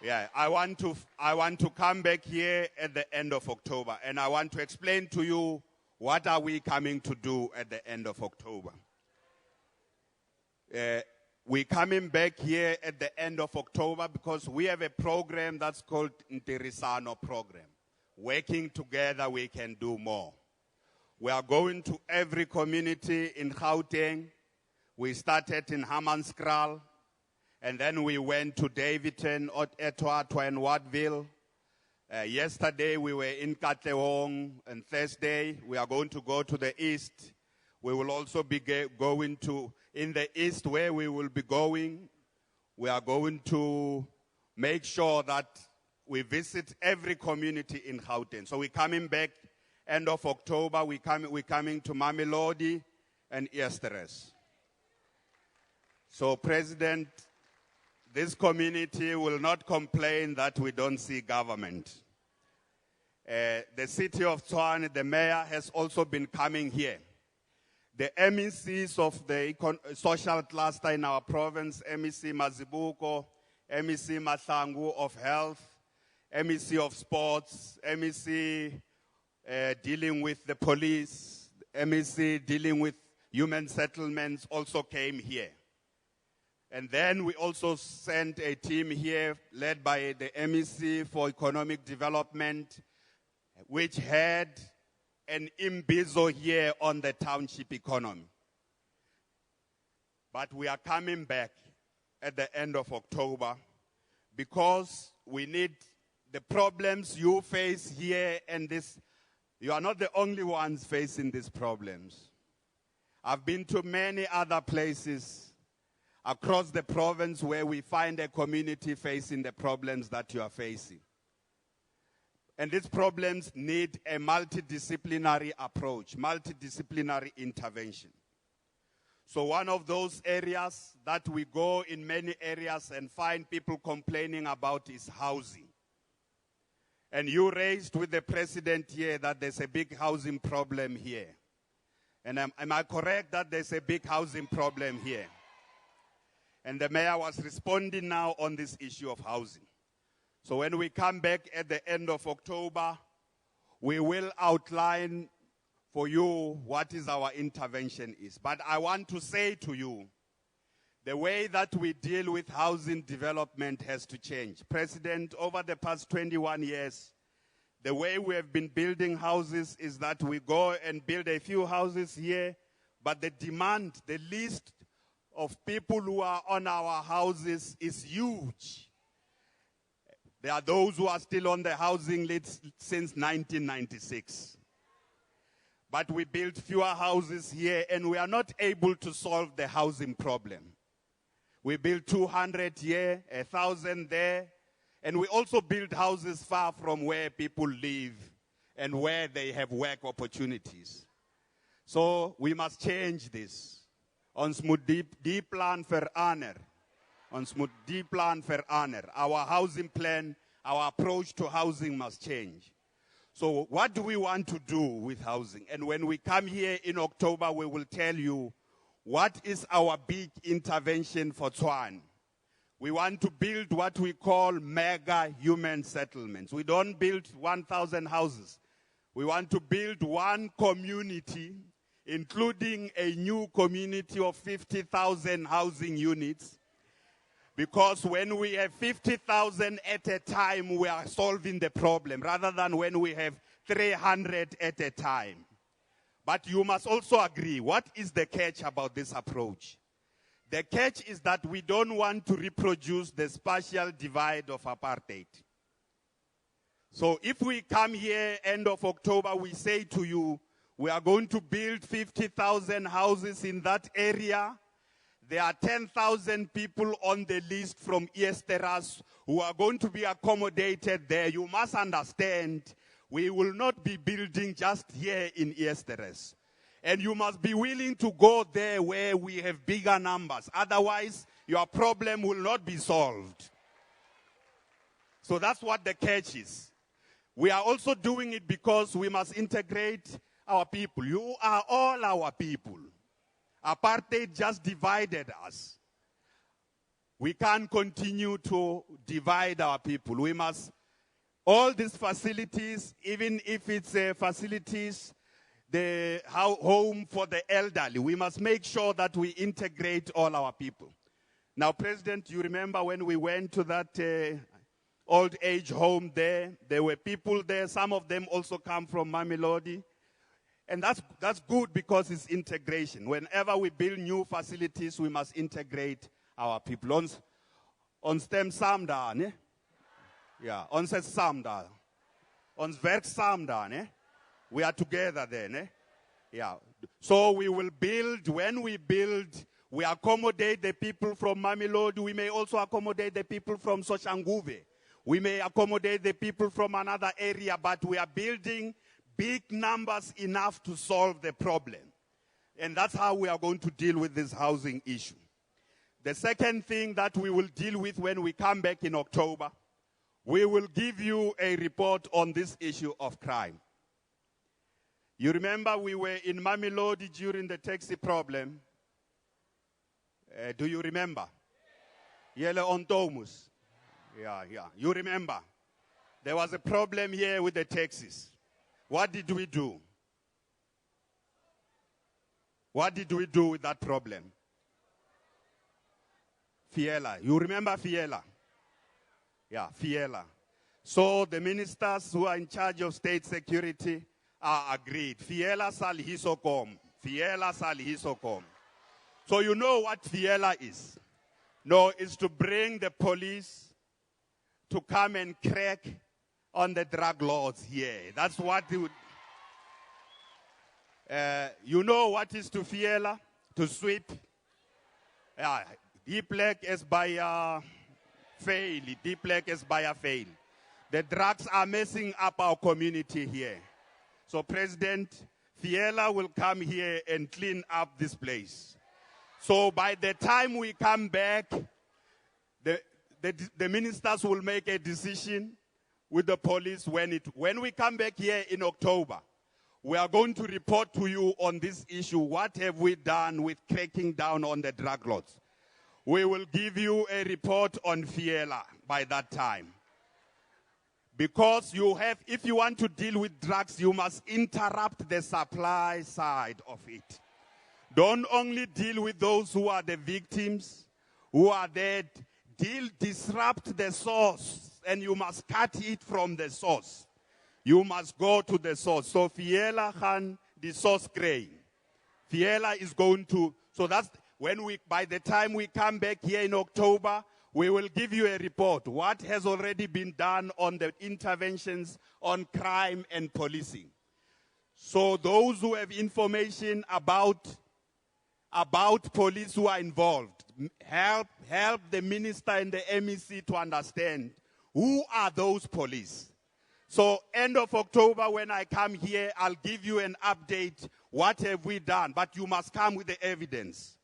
Speaker 12: Yeah, I want to come back here at the end of October, and I want to explain to you what are we coming to do at the end of October. We're coming back here at the end of October because we have a program that's called Ntirisano Program. Working together, we can do more. We are going to every community in Gauteng. We started in Hammanskraal. And then we went to Davidton, Etwatwa, and Wattville. Yesterday we were in Katlehong, and Thursday we are going to go to the east. We will also be going to, in the east where we will be going, we are going to make sure that we visit every community in Gauteng. So we're coming back end of October. We're coming to Mamelodi and Eersterust. So, President, this community will not complain that we don't see government. The city of Tshwane, the mayor, has also been coming here. The MECs of the social cluster in our province, MEC Mazibuko, MEC Mahlangu of health, MEC of sports, MEC dealing with the police, MEC dealing with human settlements also came here. And then we also sent a team here led by the MEC for Economic Development, which had an Imbizo here on the township economy. But we are coming back at the end of October because we need the problems you face here and this. You are not the only ones facing these problems. I've been to many other places across the province where we find a community facing the problems that you are facing. And these problems need a multidisciplinary approach, multidisciplinary intervention. So one of those areas that we go in many areas and find people complaining about is housing. And you raised with the president here that there's a big housing problem here. And am I correct that there's a big housing problem here? And the mayor was responding now on this issue of housing. So when we come back at the end of October, we will outline for you what is our intervention is. But I want to say to you, the way that we deal with housing development has to change. President, over the past 21 years, the way we have been building houses is that we go and build a few houses here, but the demand, the list of people who are on our houses is huge. There are those who are still on the housing list since 1996. but we build fewer houses here, and we are not able to solve the housing problem. We build 200 here, 1,000 there, and we also build houses far from where people live and where they have work opportunities. So we must change this. Ons moet die plan verander. Ons moet die plan verander. Our housing plan, our approach to housing must change. So what do we want to do with housing? And when we come here in October, we will tell you what is our big intervention for Tshwane. We want to build what we call mega human settlements. We don't build 1,000 houses. We want to build one community, including a new community of 50,000 housing units. Because when we have 50,000 at a time, we are solving the problem, rather than when we have 300 at a time. But you must also agree, what is the catch about this approach? The catch is that we don't want to reproduce the spatial divide of apartheid. So if we come here end of October, we say to you, we are going to build 50,000 houses in that area. There are 10,000 people on the list from Eersterust who are going to be accommodated there. You must understand, we will not be building just here in Eersterust. And you must be willing to go there where we have bigger numbers. Otherwise, your problem will not be solved. So that's what the catch is. We are also doing it because we must integrate our people. You are all our people. Apartheid just divided us. We can't continue to divide our people. We must, all these facilities, even if it's facilities, the home for the elderly, we must make sure that we integrate all our people. Now, President, you remember when we went to that old age home there were people there. Some of them also come from Mamelodi. And that's good because it's integration. Whenever we build new facilities, we must integrate our people. On stem saam daar, ne? Yeah, ons het saam daar. Ons werk saam daar, ne? We are together there, ne? Yeah. So we will build, when we build, we accommodate the people from Mamelodi. We may also accommodate the people from Soshanguve. We may accommodate the people from another area, but we are building big numbers enough to solve the problem. And that's how we are going to deal with this housing issue. The second thing that we will deal with when we come back in October, we will give you a report on this issue of crime. You remember we were in Mamelodi during the taxi problem. Do you remember? Yele Ontomus. Yeah. You remember? There was a problem here with the taxis. What did we do? What did we do with that problem? Fiela. You remember Fiela? Yeah, Fiela. So the ministers who are in charge of state security are agreed. Fiela sal hisokom. Fiela sal hisokom. So you know what Fiela is? No, it's to bring the police to come and crack on the drug laws here. That's what you know what is to Fiela? To sweep. Deep leg is by fail. Deep leg is by a fail. The drugs are messing up our community here. So President Fiela will come here and clean up this place. So by the time we come back, the ministers will make a decision with the police. When we come back here in October, we are going to report to you on this issue. What have we done with cracking down on the drug lords? We will give you a report on Fiela by that time. Because if you want to deal with drugs, you must interrupt the supply side of it. Don't only deal with those who are the victims, who are dead. Disrupt the source, and you must cut it from the source. You must go to the source. So Fiela Khan, the source grain. Fiela is going to, so that's by the time we come back here in October, we will give you a report. What has already been done on the interventions on crime and policing. So those who have information about police who are involved, help the minister and the MEC to understand who are those police. So end of October when I come here, I'll give you an update. What have we done? But you must come with the evidence.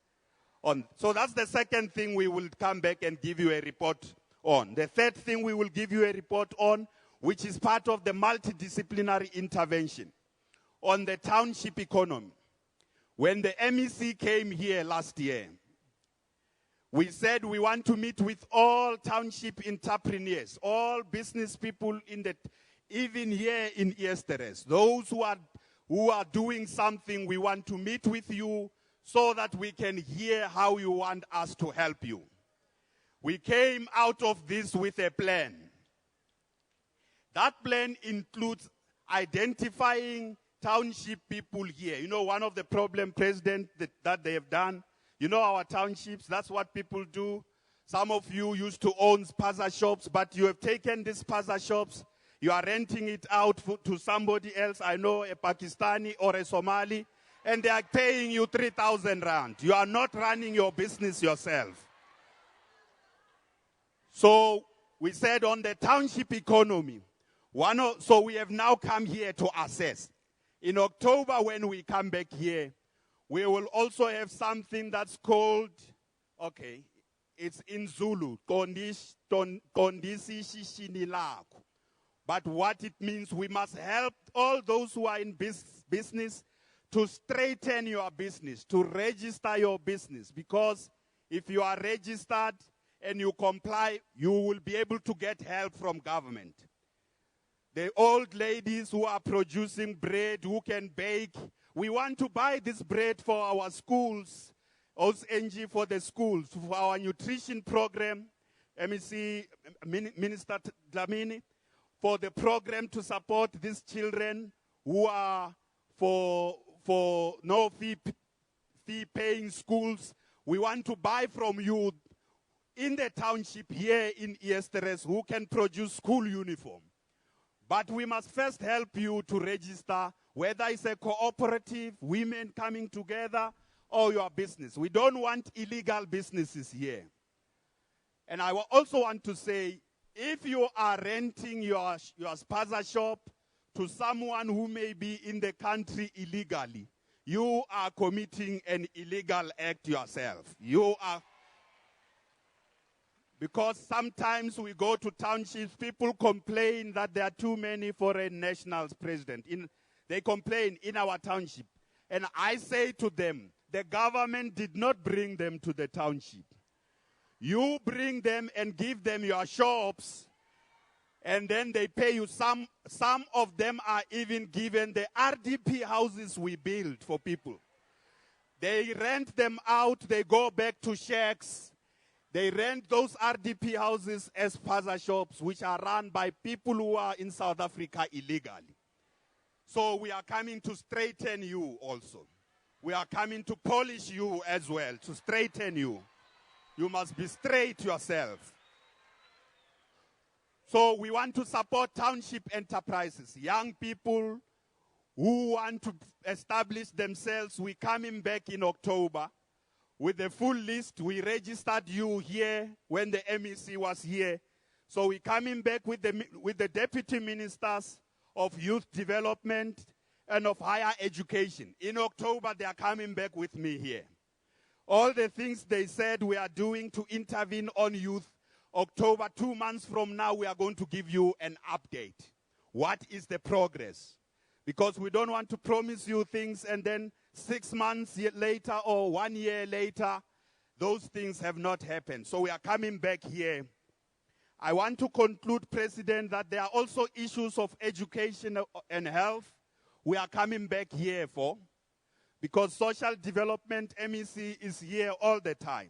Speaker 12: So that's the second thing we will come back and give you a report on. The third thing we will give you a report on, which is part of the multidisciplinary intervention on the township economy. When the MEC came here last year, we said we want to meet with all township entrepreneurs, all business people even here in Eersterust. Those who are doing something, we want to meet with you so that we can hear how you want us to help you. We came out of this with a plan. That plan includes identifying township people here. You know, one of the problem, President, that they have done, you know our townships, that's what people do. Some of you used to own spaza shops, but you have taken these spaza shops, you are renting it out to somebody else, I know a Pakistani or a Somali, and they are paying you 3,000 rand. You are not running your business yourself. So we said on the township economy, so we have now come here to assess. In October, when we come back here, we will also have something that's called, it's in Zulu, Kondisi Shishini Lako. But what it means, we must help all those who are in business to straighten your business, to register your business. Because if you are registered and you comply, you will be able to get help from government. The old ladies who are producing bread, who can bake, we want to buy this bread for our schools, also NG for the schools, for our nutrition program, MEC, Minister Dlamini, for the program to support these children who are for no fee paying schools. We want to buy from you in the township here in Eersterust who can produce school uniform. But we must first help you to register, whether it's a cooperative, women coming together, or your business. We don't want illegal businesses here. And I also want to say, if you are renting your spaza shop to someone who may be in the country illegally, you are committing an illegal act yourself. Because sometimes we go to townships, people complain that there are too many foreign nationals president. They complain in our township. And I say to them, the government did not bring them to the township. You bring them and give them your shops, and then they pay you. Some of them are even given the RDP houses we build for people. They rent them out, they go back to shacks. They rent those RDP houses as spaza shops, which are run by people who are in South Africa illegally. So we are coming to straighten you also. We are coming to polish you as well, to straighten you. You must be straight yourself. So we want to support township enterprises, young people who want to establish themselves. We're coming back in October with the full list. We registered you here when the MEC was here. So we're coming back with the deputy ministers of youth development and of higher education. In October, they are coming back with me here. All the things they said we are doing to intervene on youth, October, 2 months from now, we are going to give you an update. What is the progress? Because we don't want to promise you things and then 6 months later or 1 year later, those things have not happened. So we are coming back here. I want to conclude, President, that there are also issues of education and health we are coming back here for, because social development MEC is here all the time.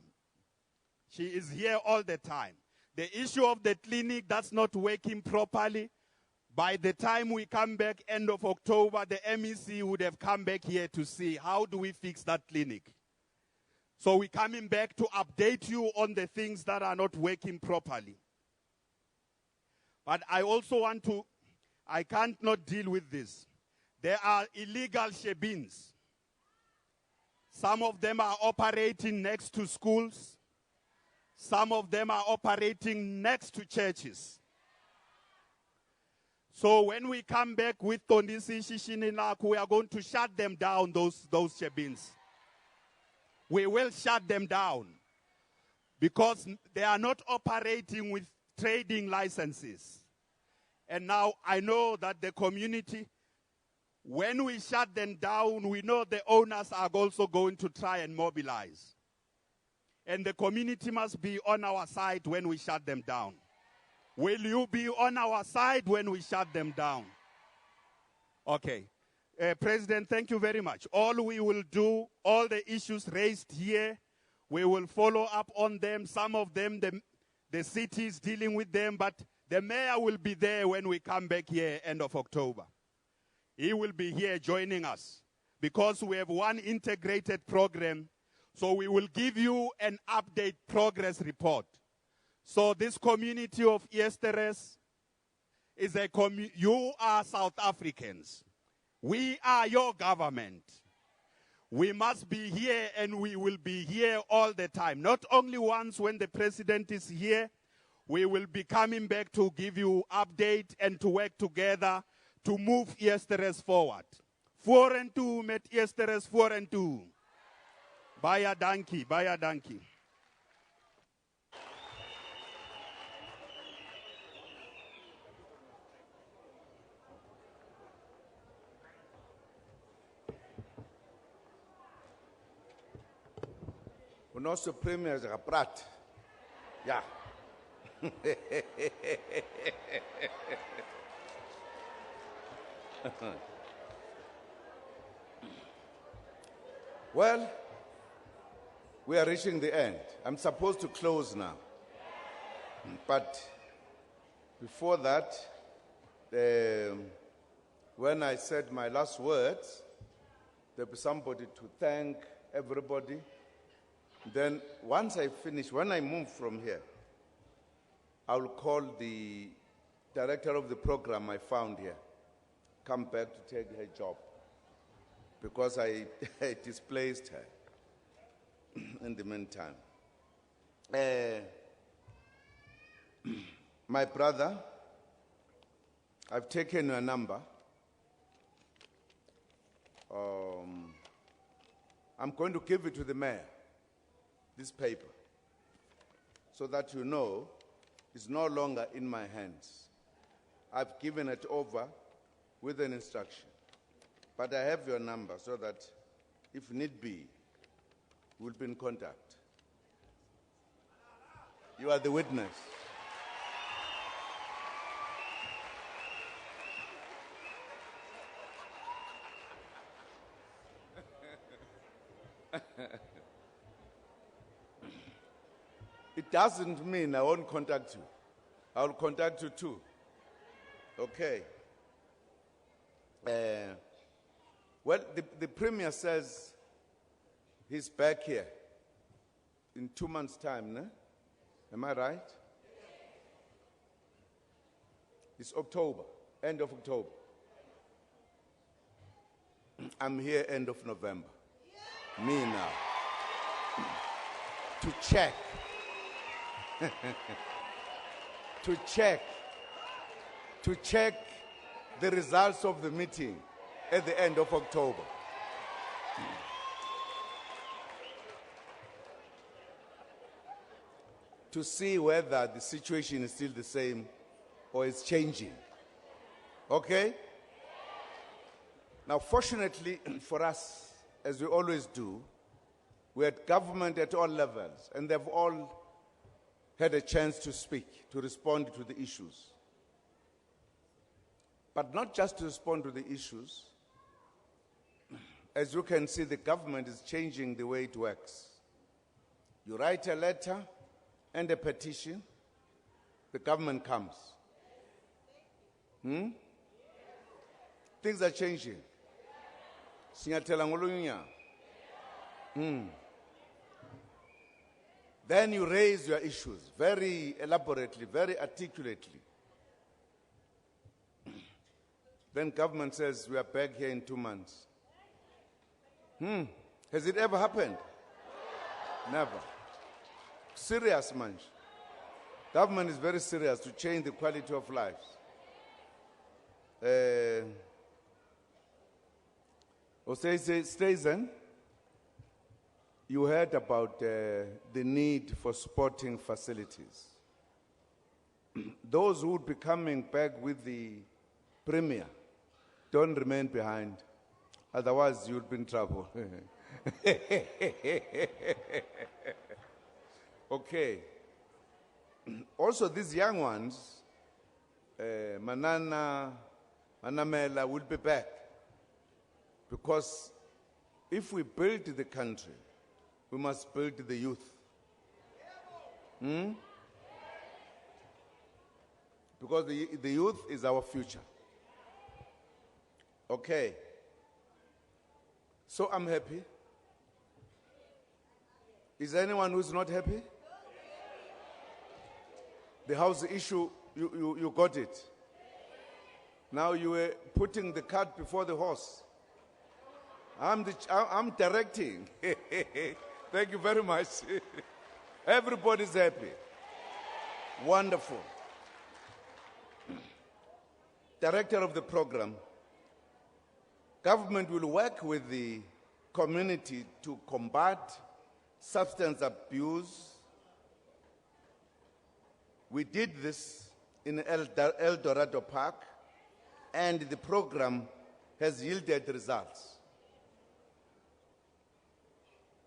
Speaker 12: She is here all the time. The issue of the clinic that's not working properly, by the time we come back end of October, the MEC would have come back here to see how do we fix that clinic. So we're coming back to update you on the things that are not working properly. But I also want to, I can't not deal with this. There are illegal shebins. Some of them are operating next to schools. Some of them are operating next to churches. So when we come back with Tondisi Shishinilaku, we are going to shut them down, those shebins. We will shut them down because they are not operating with trading licenses. And now I know that the community, when we shut them down, we know the owners are also going to try and mobilize. And the community must be on our side when we shut them down. Will you be on our side when we shut them down? Okay. President, thank you very much. All we will do, all the issues raised here, we will follow up on them. Some of them, the city is dealing with them, but the mayor will be there when we come back here end of October. He will be here joining us because we have one integrated program. So we will give you an update progress report. So this community of Eersterust is you are South Africans. We are your government. We must be here and we will be here all the time. Not only once when the president is here, we will be coming back to give you update and to work together to move Eersterust forward. 4-2 met Eersterust 4-2. Baya dankie, baya dankie.
Speaker 2: Onze premier is gepraat. Ja. Well, we are reaching the end. I'm supposed to close now. But before that, when I said my last words, there'll be somebody to thank everybody. Then once I finish, when I move from here, I will call the director of the program I found here, come back to take her job, because I displaced her in the meantime. My brother, I've taken your number. I'm going to give it to the mayor, this paper, so that you know it's no longer in my hands. I've given it over with an instruction. But I have your number so that if need be, we'll be in contact. You are the witness. It doesn't mean I won't contact you. I will contact you too. Okay. Well, the Premier says he's back here in 2 months' time, no? Am I right? It's October, end of October. I'm here end of November. Me now. To check. To check the results of the meeting at the end of October. To see whether the situation is still the same or it's changing. Okay? Now, fortunately for us, as we always do, we had government at all levels, and they've all had a chance to speak, to respond to the issues. But not just to respond to the issues. As you can see, the government is changing the way it works. You write a letter and a petition, the government comes. Things are changing. Then you raise your issues very elaborately, very articulately. Then government says we are back here in 2 months. Has it ever happened? Never. Serious, man. Government is very serious to change the quality of lives. Stazen, you heard about the need for sporting facilities. Those who would be coming back with the premier, don't remain behind. Otherwise, you'll be in trouble. Okay. Also, these young ones, Manana, Manamela, will be back. Because if we build the country, we must build the youth. Because the youth is our future. Okay. So I'm happy. Is there anyone who's not happy? The house issue, you got it. Now you were putting the cart before the horse. I'm directing. Thank you very much. Everybody's happy. Wonderful. Director of the program, government will work with the community to combat substance abuse. We did this in El Dorado Park, and the program has yielded results.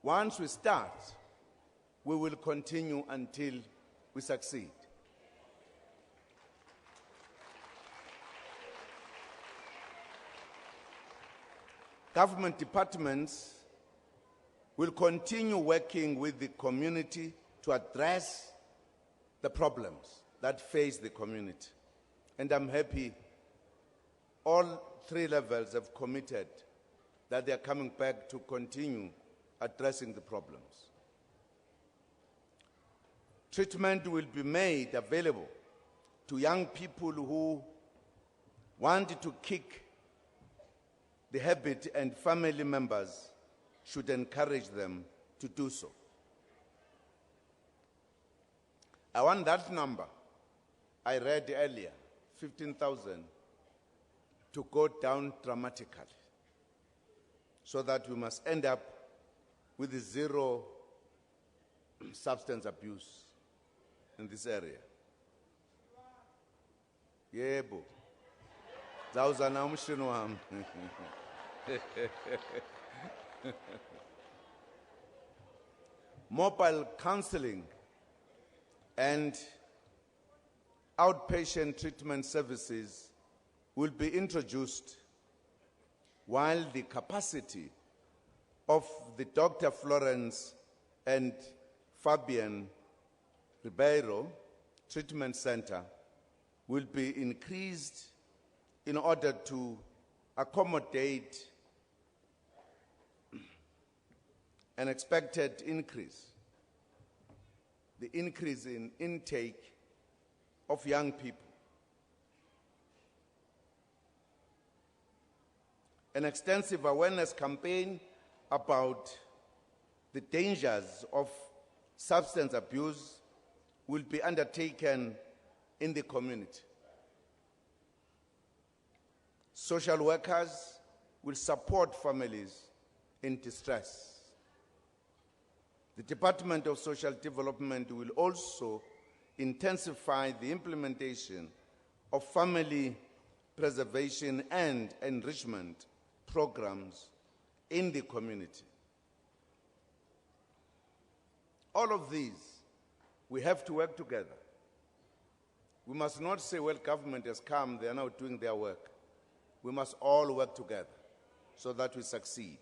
Speaker 2: Once we start, we will continue until we succeed. Government departments will continue working with the community to address the problems that face the community. And I'm happy all 3 levels have committed that they are coming back to continue addressing the problems. Treatment will be made available to young people who want to kick the habit, and family members should encourage them to do so. I want that number I read earlier, 15,000, to go down dramatically so that we must end up with 0 substance abuse in this area. Yebo. Zawuzana umshini wami. Mobile counseling and outpatient treatment services will be introduced, while the capacity of the Dr. Florence and Fabian Ribeiro Treatment Center will be increased in order to accommodate an expected increase, the increase in intake of young people. An extensive awareness campaign about the dangers of substance abuse will be undertaken in the community. Social workers will support families in distress. The Department of Social Development will also intensify the implementation of family preservation and enrichment programs in the community. All of these, we have to work together. We must not say, well, government has come, they are now doing their work. We must all work together so that we succeed.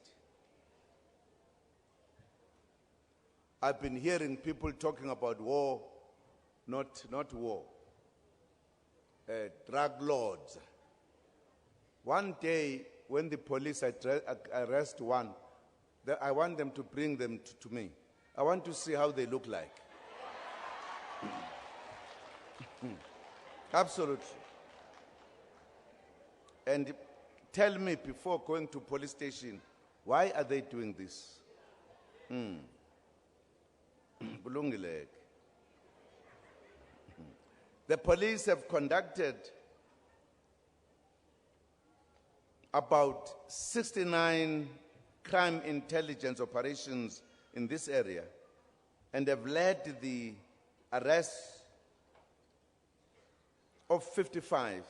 Speaker 2: I've been hearing people talking about war, not war, drug lords. One day, when the police arrest one, I want them to bring them to me. I want to see how they look like. Absolutely. and tell me before going to police station, why are they doing this? Bulungileke. The police have conducted about 69 crime intelligence operations in this area and have led the arrest of 55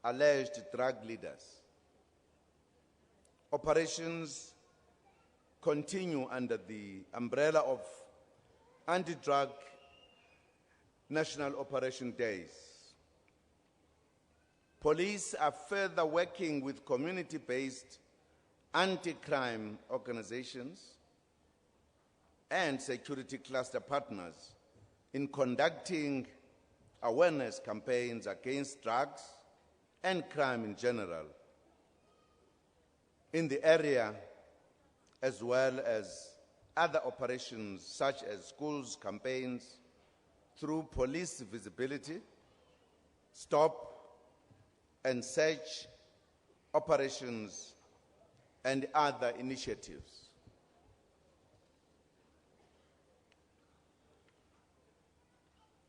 Speaker 2: alleged drug leaders. Operations continue under the umbrella of Anti-Drug National Operation Days. Police are further working with community-based anti-crime organizations and security cluster partners in conducting awareness campaigns against drugs and crime in general in the area, as well as other operations such as schools campaigns through police visibility, stop and search operations, and other initiatives.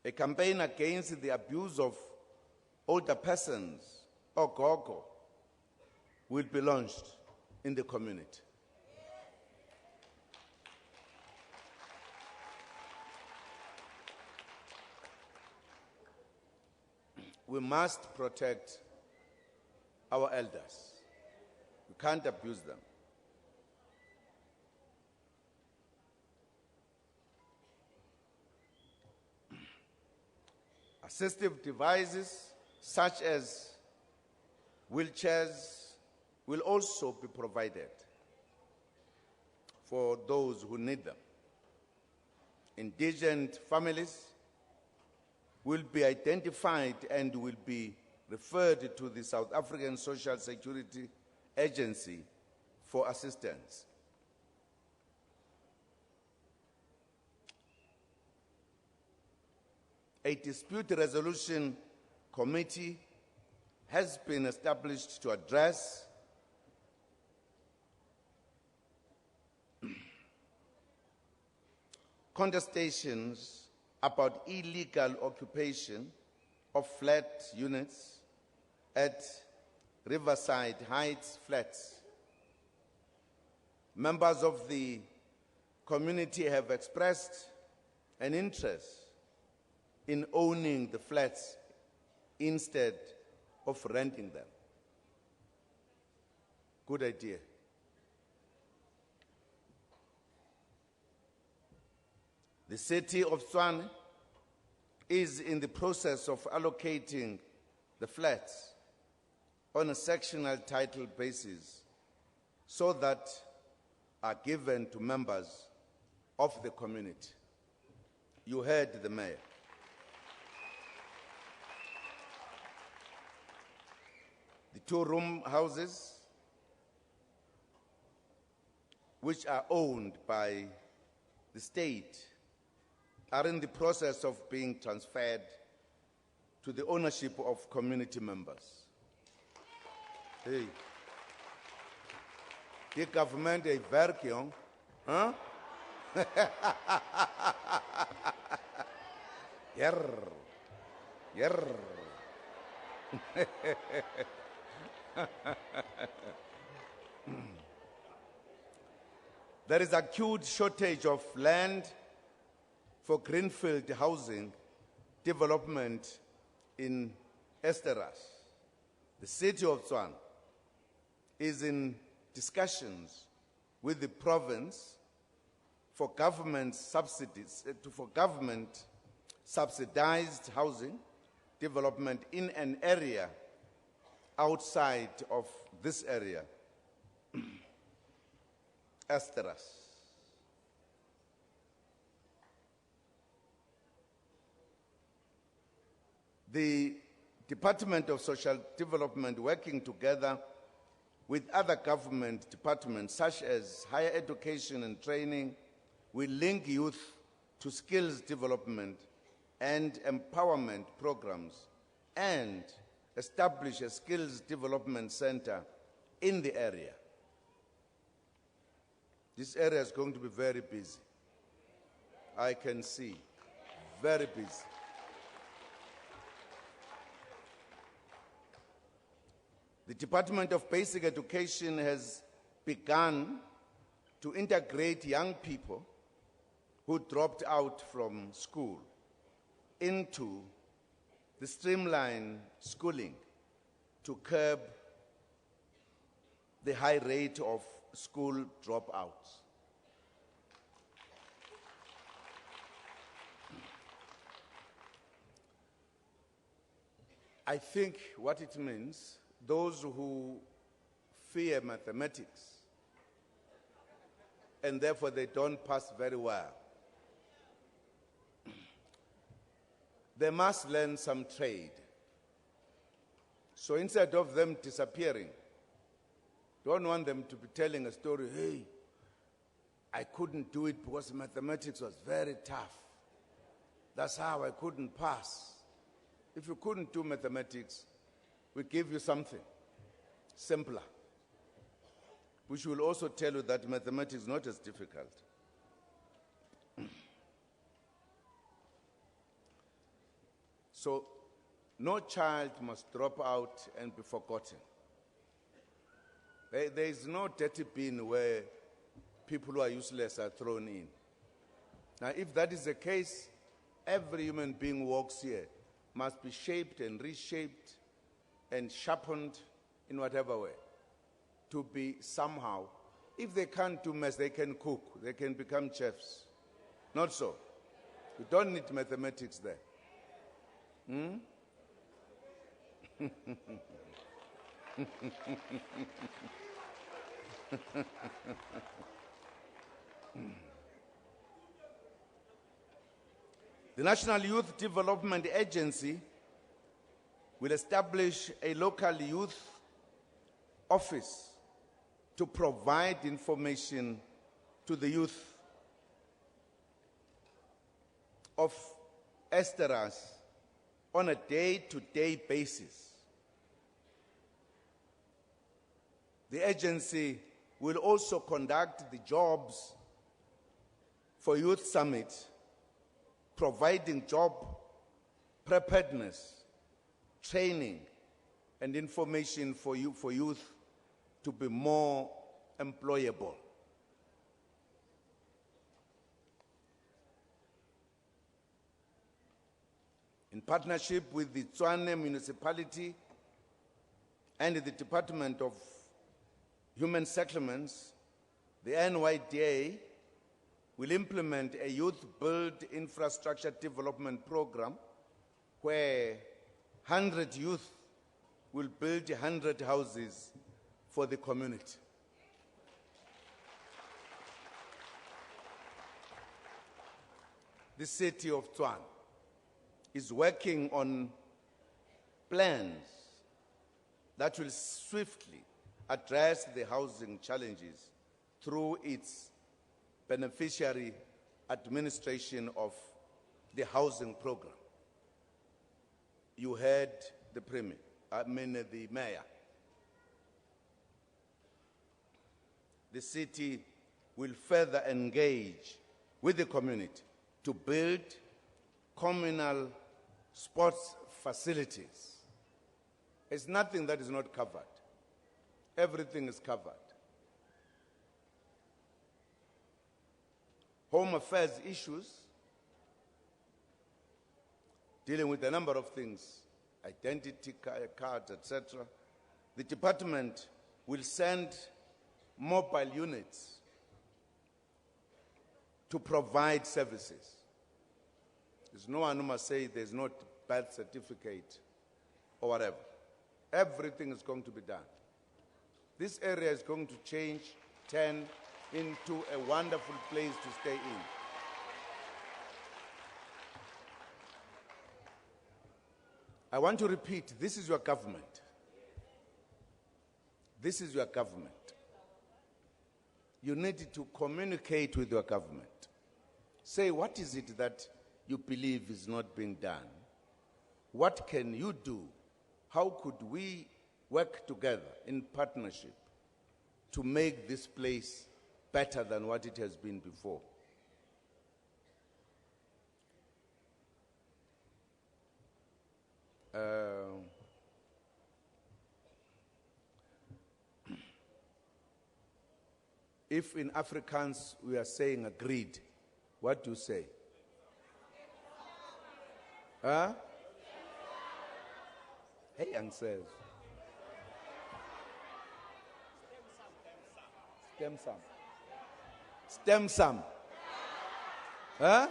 Speaker 2: A campaign against the abuse of older persons, or GOGO, will be launched in the community. We must protect our elders. We can't abuse them. Assistive devices such as wheelchairs will also be provided for those who need them. Indigent families will be identified and will be referred to the South African Social Security Agency for assistance. A dispute resolution committee has been established to address contestations about illegal occupation of flat units at Riverside Heights Flats. Members of the community have expressed an interest in owning the flats instead of renting them. Good idea. The city of Tshwane is in the process of allocating the flats on a sectional title basis so that are given to members of the community. You heard the mayor. The two-room houses, which are owned by the state, are in the process of being transferred to the ownership of community members. Hey. The government is working, huh? Yerr. Yerr. There is acute shortage of land for greenfield housing development in Eersterust. The city of Tshwane is in discussions with the province for government subsidies, for government subsidized housing development in an area outside of this area, Eersterust. The Department of Social Development, working together with other government departments such as higher education and training, will link youth to skills development and empowerment programs and establish a skills development center in the area. This area is going to be very busy. I can see, very busy. The Department of Basic Education has begun to integrate young people who dropped out from school into the streamlined schooling to curb the high rate of school dropouts. I think what it means, those who fear mathematics and therefore they don't pass very well, they must learn some trade. So instead of them disappearing, don't want them to be telling a story, hey, I couldn't do it because mathematics was very tough. That's how I couldn't pass. If you couldn't do mathematics, we give you something simpler, which will also tell you that mathematics is not as difficult. So no child must drop out and be forgotten. There is no dirty bin where people who are useless are thrown in. Now, if that is the case, every human being who walks here must be shaped and reshaped and sharpened in whatever way to be somehow. If they can't do maths, they can cook, they can become chefs. Not so. You don't need mathematics there. The National Youth Development Agency will establish a local youth office to provide information to the youth of Eersterust on a day-to-day basis. The agency will also conduct the Jobs for Youth Summit, providing job preparedness, training, and information for youth to be more employable. In partnership with the Tshwane municipality and the Department of Human Settlements, the NYDA will implement a youth-built infrastructure development program where 100 youth will build 100 houses for the community. The city of Tshwane is working on plans that will swiftly address the housing challenges through its beneficiary administration of the housing program. You heard the the mayor. The city will further engage with the community to build communal sports facilities. There's nothing that is not covered. Everything is covered. Home affairs issues, dealing with a number of things, identity cards, etc. The department will send mobile units to provide services. There's no one who must say there's no birth certificate or whatever. Everything is going to be done. This area is going to turn into a wonderful place to stay in. I want to repeat, this is your government. This is your government. You need to communicate with your government. Say, what is it that you believe is not being done? What can you do how could we work together in partnership to make this place better than what it has been before? If in Afrikaans we are saying agreed, what do you say? Huh? Hey, young says. Stem some. Stem some. Huh?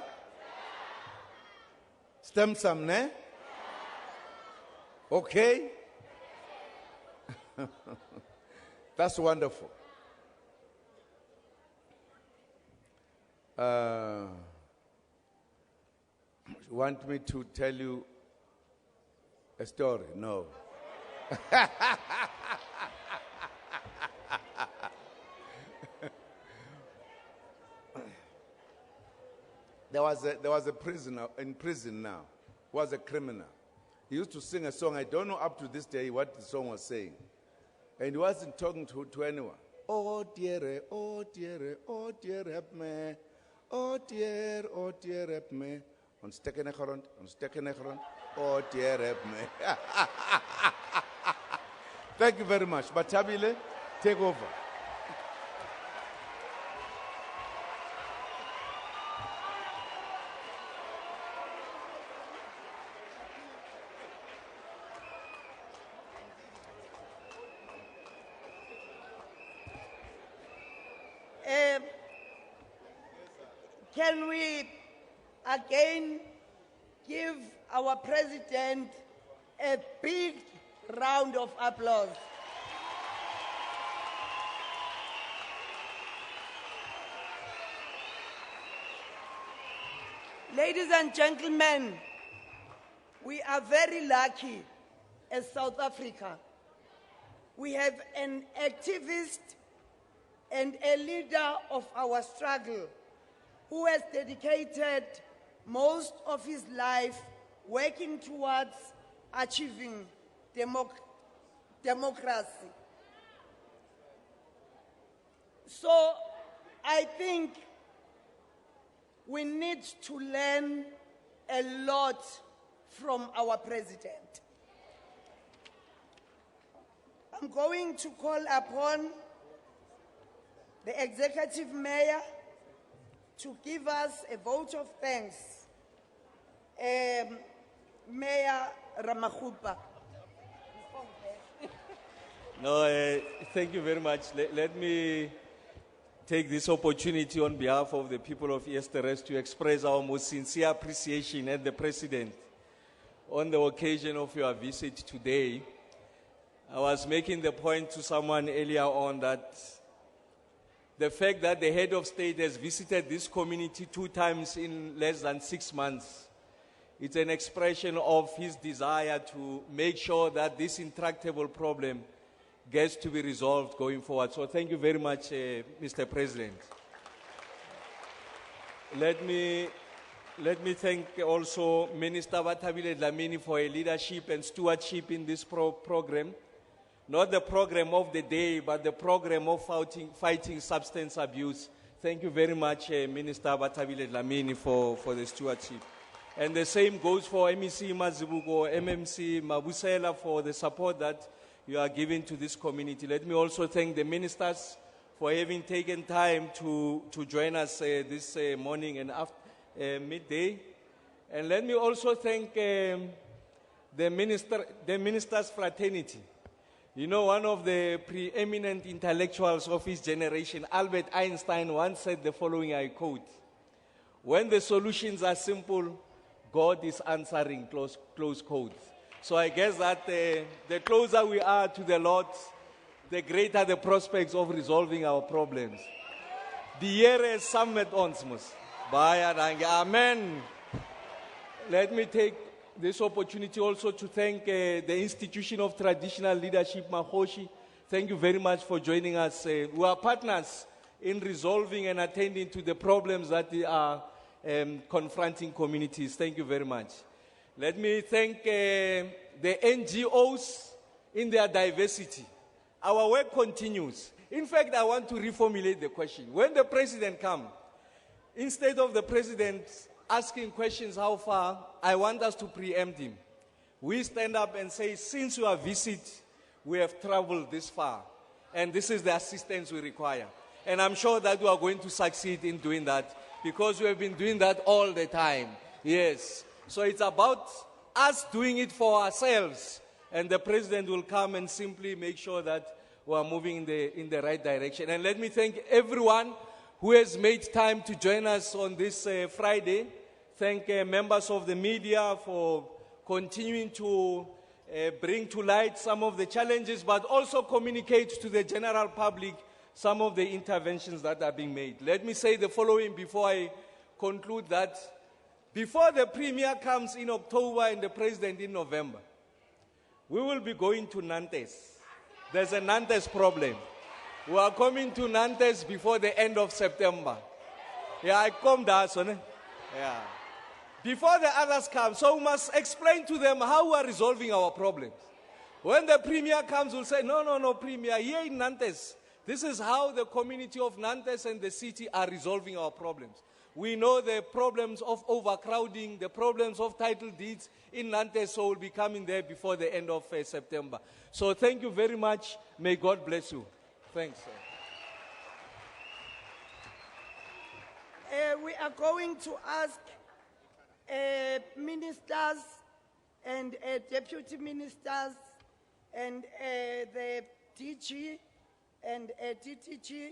Speaker 2: Stem some, ne? Okay? That's wonderful. You want me to tell you a story? No. There was a prisoner in prison now, was a criminal. He used to sing a song. I don't know up to this day what the song was saying. And he wasn't talking to anyone. Oh dear, oh dear, oh dear, help me. Oh dear, help me. On stekken grond, oh dear, help me. Thank you very much. Batabile, take over.
Speaker 9: Can we again give our president a big round of applause? Ladies and gentlemen, we are very lucky as South Africa. We have an activist and a leader of our struggle who has dedicated most of his life working towards achieving democracy. So I think we need to learn a lot from our president. I'm going to call upon the executive mayor to give us a vote of thanks. Mayor Ramakgopa.
Speaker 10: No, thank you very much. Let me take this opportunity on behalf of the people of Eersterust to express our most sincere appreciation at the President on the occasion of your visit today. I was making the point to someone earlier on that the fact that the head of state has visited this community 2 times in less than 6 months, it's an expression of his desire to make sure that this intractable problem gets to be resolved going forward. So thank you very much, Mr. President. Let me thank also Minister Bathabile Dlamini for her leadership and stewardship in this program. Not the program of the day, but the program of fighting substance abuse. Thank you very much, Minister Bathabile Dlamini, for the stewardship. And the same goes for MEC Mazibuko, MMC Mabusela for the support that you are giving to this community. Let me also thank the ministers for having taken time to join us this morning and midday. And let me also thank the ministers' fraternity. You know, one of the preeminent intellectuals of his generation, Albert Einstein, once said the following, I quote, "When the solutions are simple, God is answering," close quote. So I guess that the closer we are to the Lord, the greater the prospects of resolving our problems. The Here is summit onsmus. Amen. Let me take this opportunity also to thank the Institution of Traditional Leadership, Mahoshi. Thank you very much for joining us. We are partners in resolving and attending to the problems that are confronting communities. Thank you very much. Let me thank the NGOs in their diversity. Our work continues. In fact, I want to reformulate the question. When the president comes, instead of the president asking questions how far, I want us to preempt him. We stand up and say, since your visit, we have traveled this far, and this is the assistance we require. And I'm sure that we are going to succeed in doing that, because we have been doing that all the time. Yes. So it's about us doing it for ourselves, and the president will come and simply make sure that we are moving in the right direction. And let me thank everyone who has made time to join us on this Friday. Thank members of the media for continuing to bring to light some of the challenges, but also communicate to the general public some of the interventions that are being made. Let me say the following before I conclude, that before the Premier comes in October and the President in November, we will be going to Nantes. There's a Nantes problem. We are coming to Nantes before the end of September. Yeah, I come there, son. Yeah. Before the others come, so we must explain to them how we are resolving our problems. When the Premier comes, we'll say, no, Premier, here in Nantes, this is how the community of Nantes and the city are resolving our problems. We know the problems of overcrowding, the problems of title deeds in Nantes, so we'll be coming there before the end of September. So thank you very much. May God bless you. Thanks.
Speaker 9: We are going to ask ministers and deputy ministers and the DG and DTG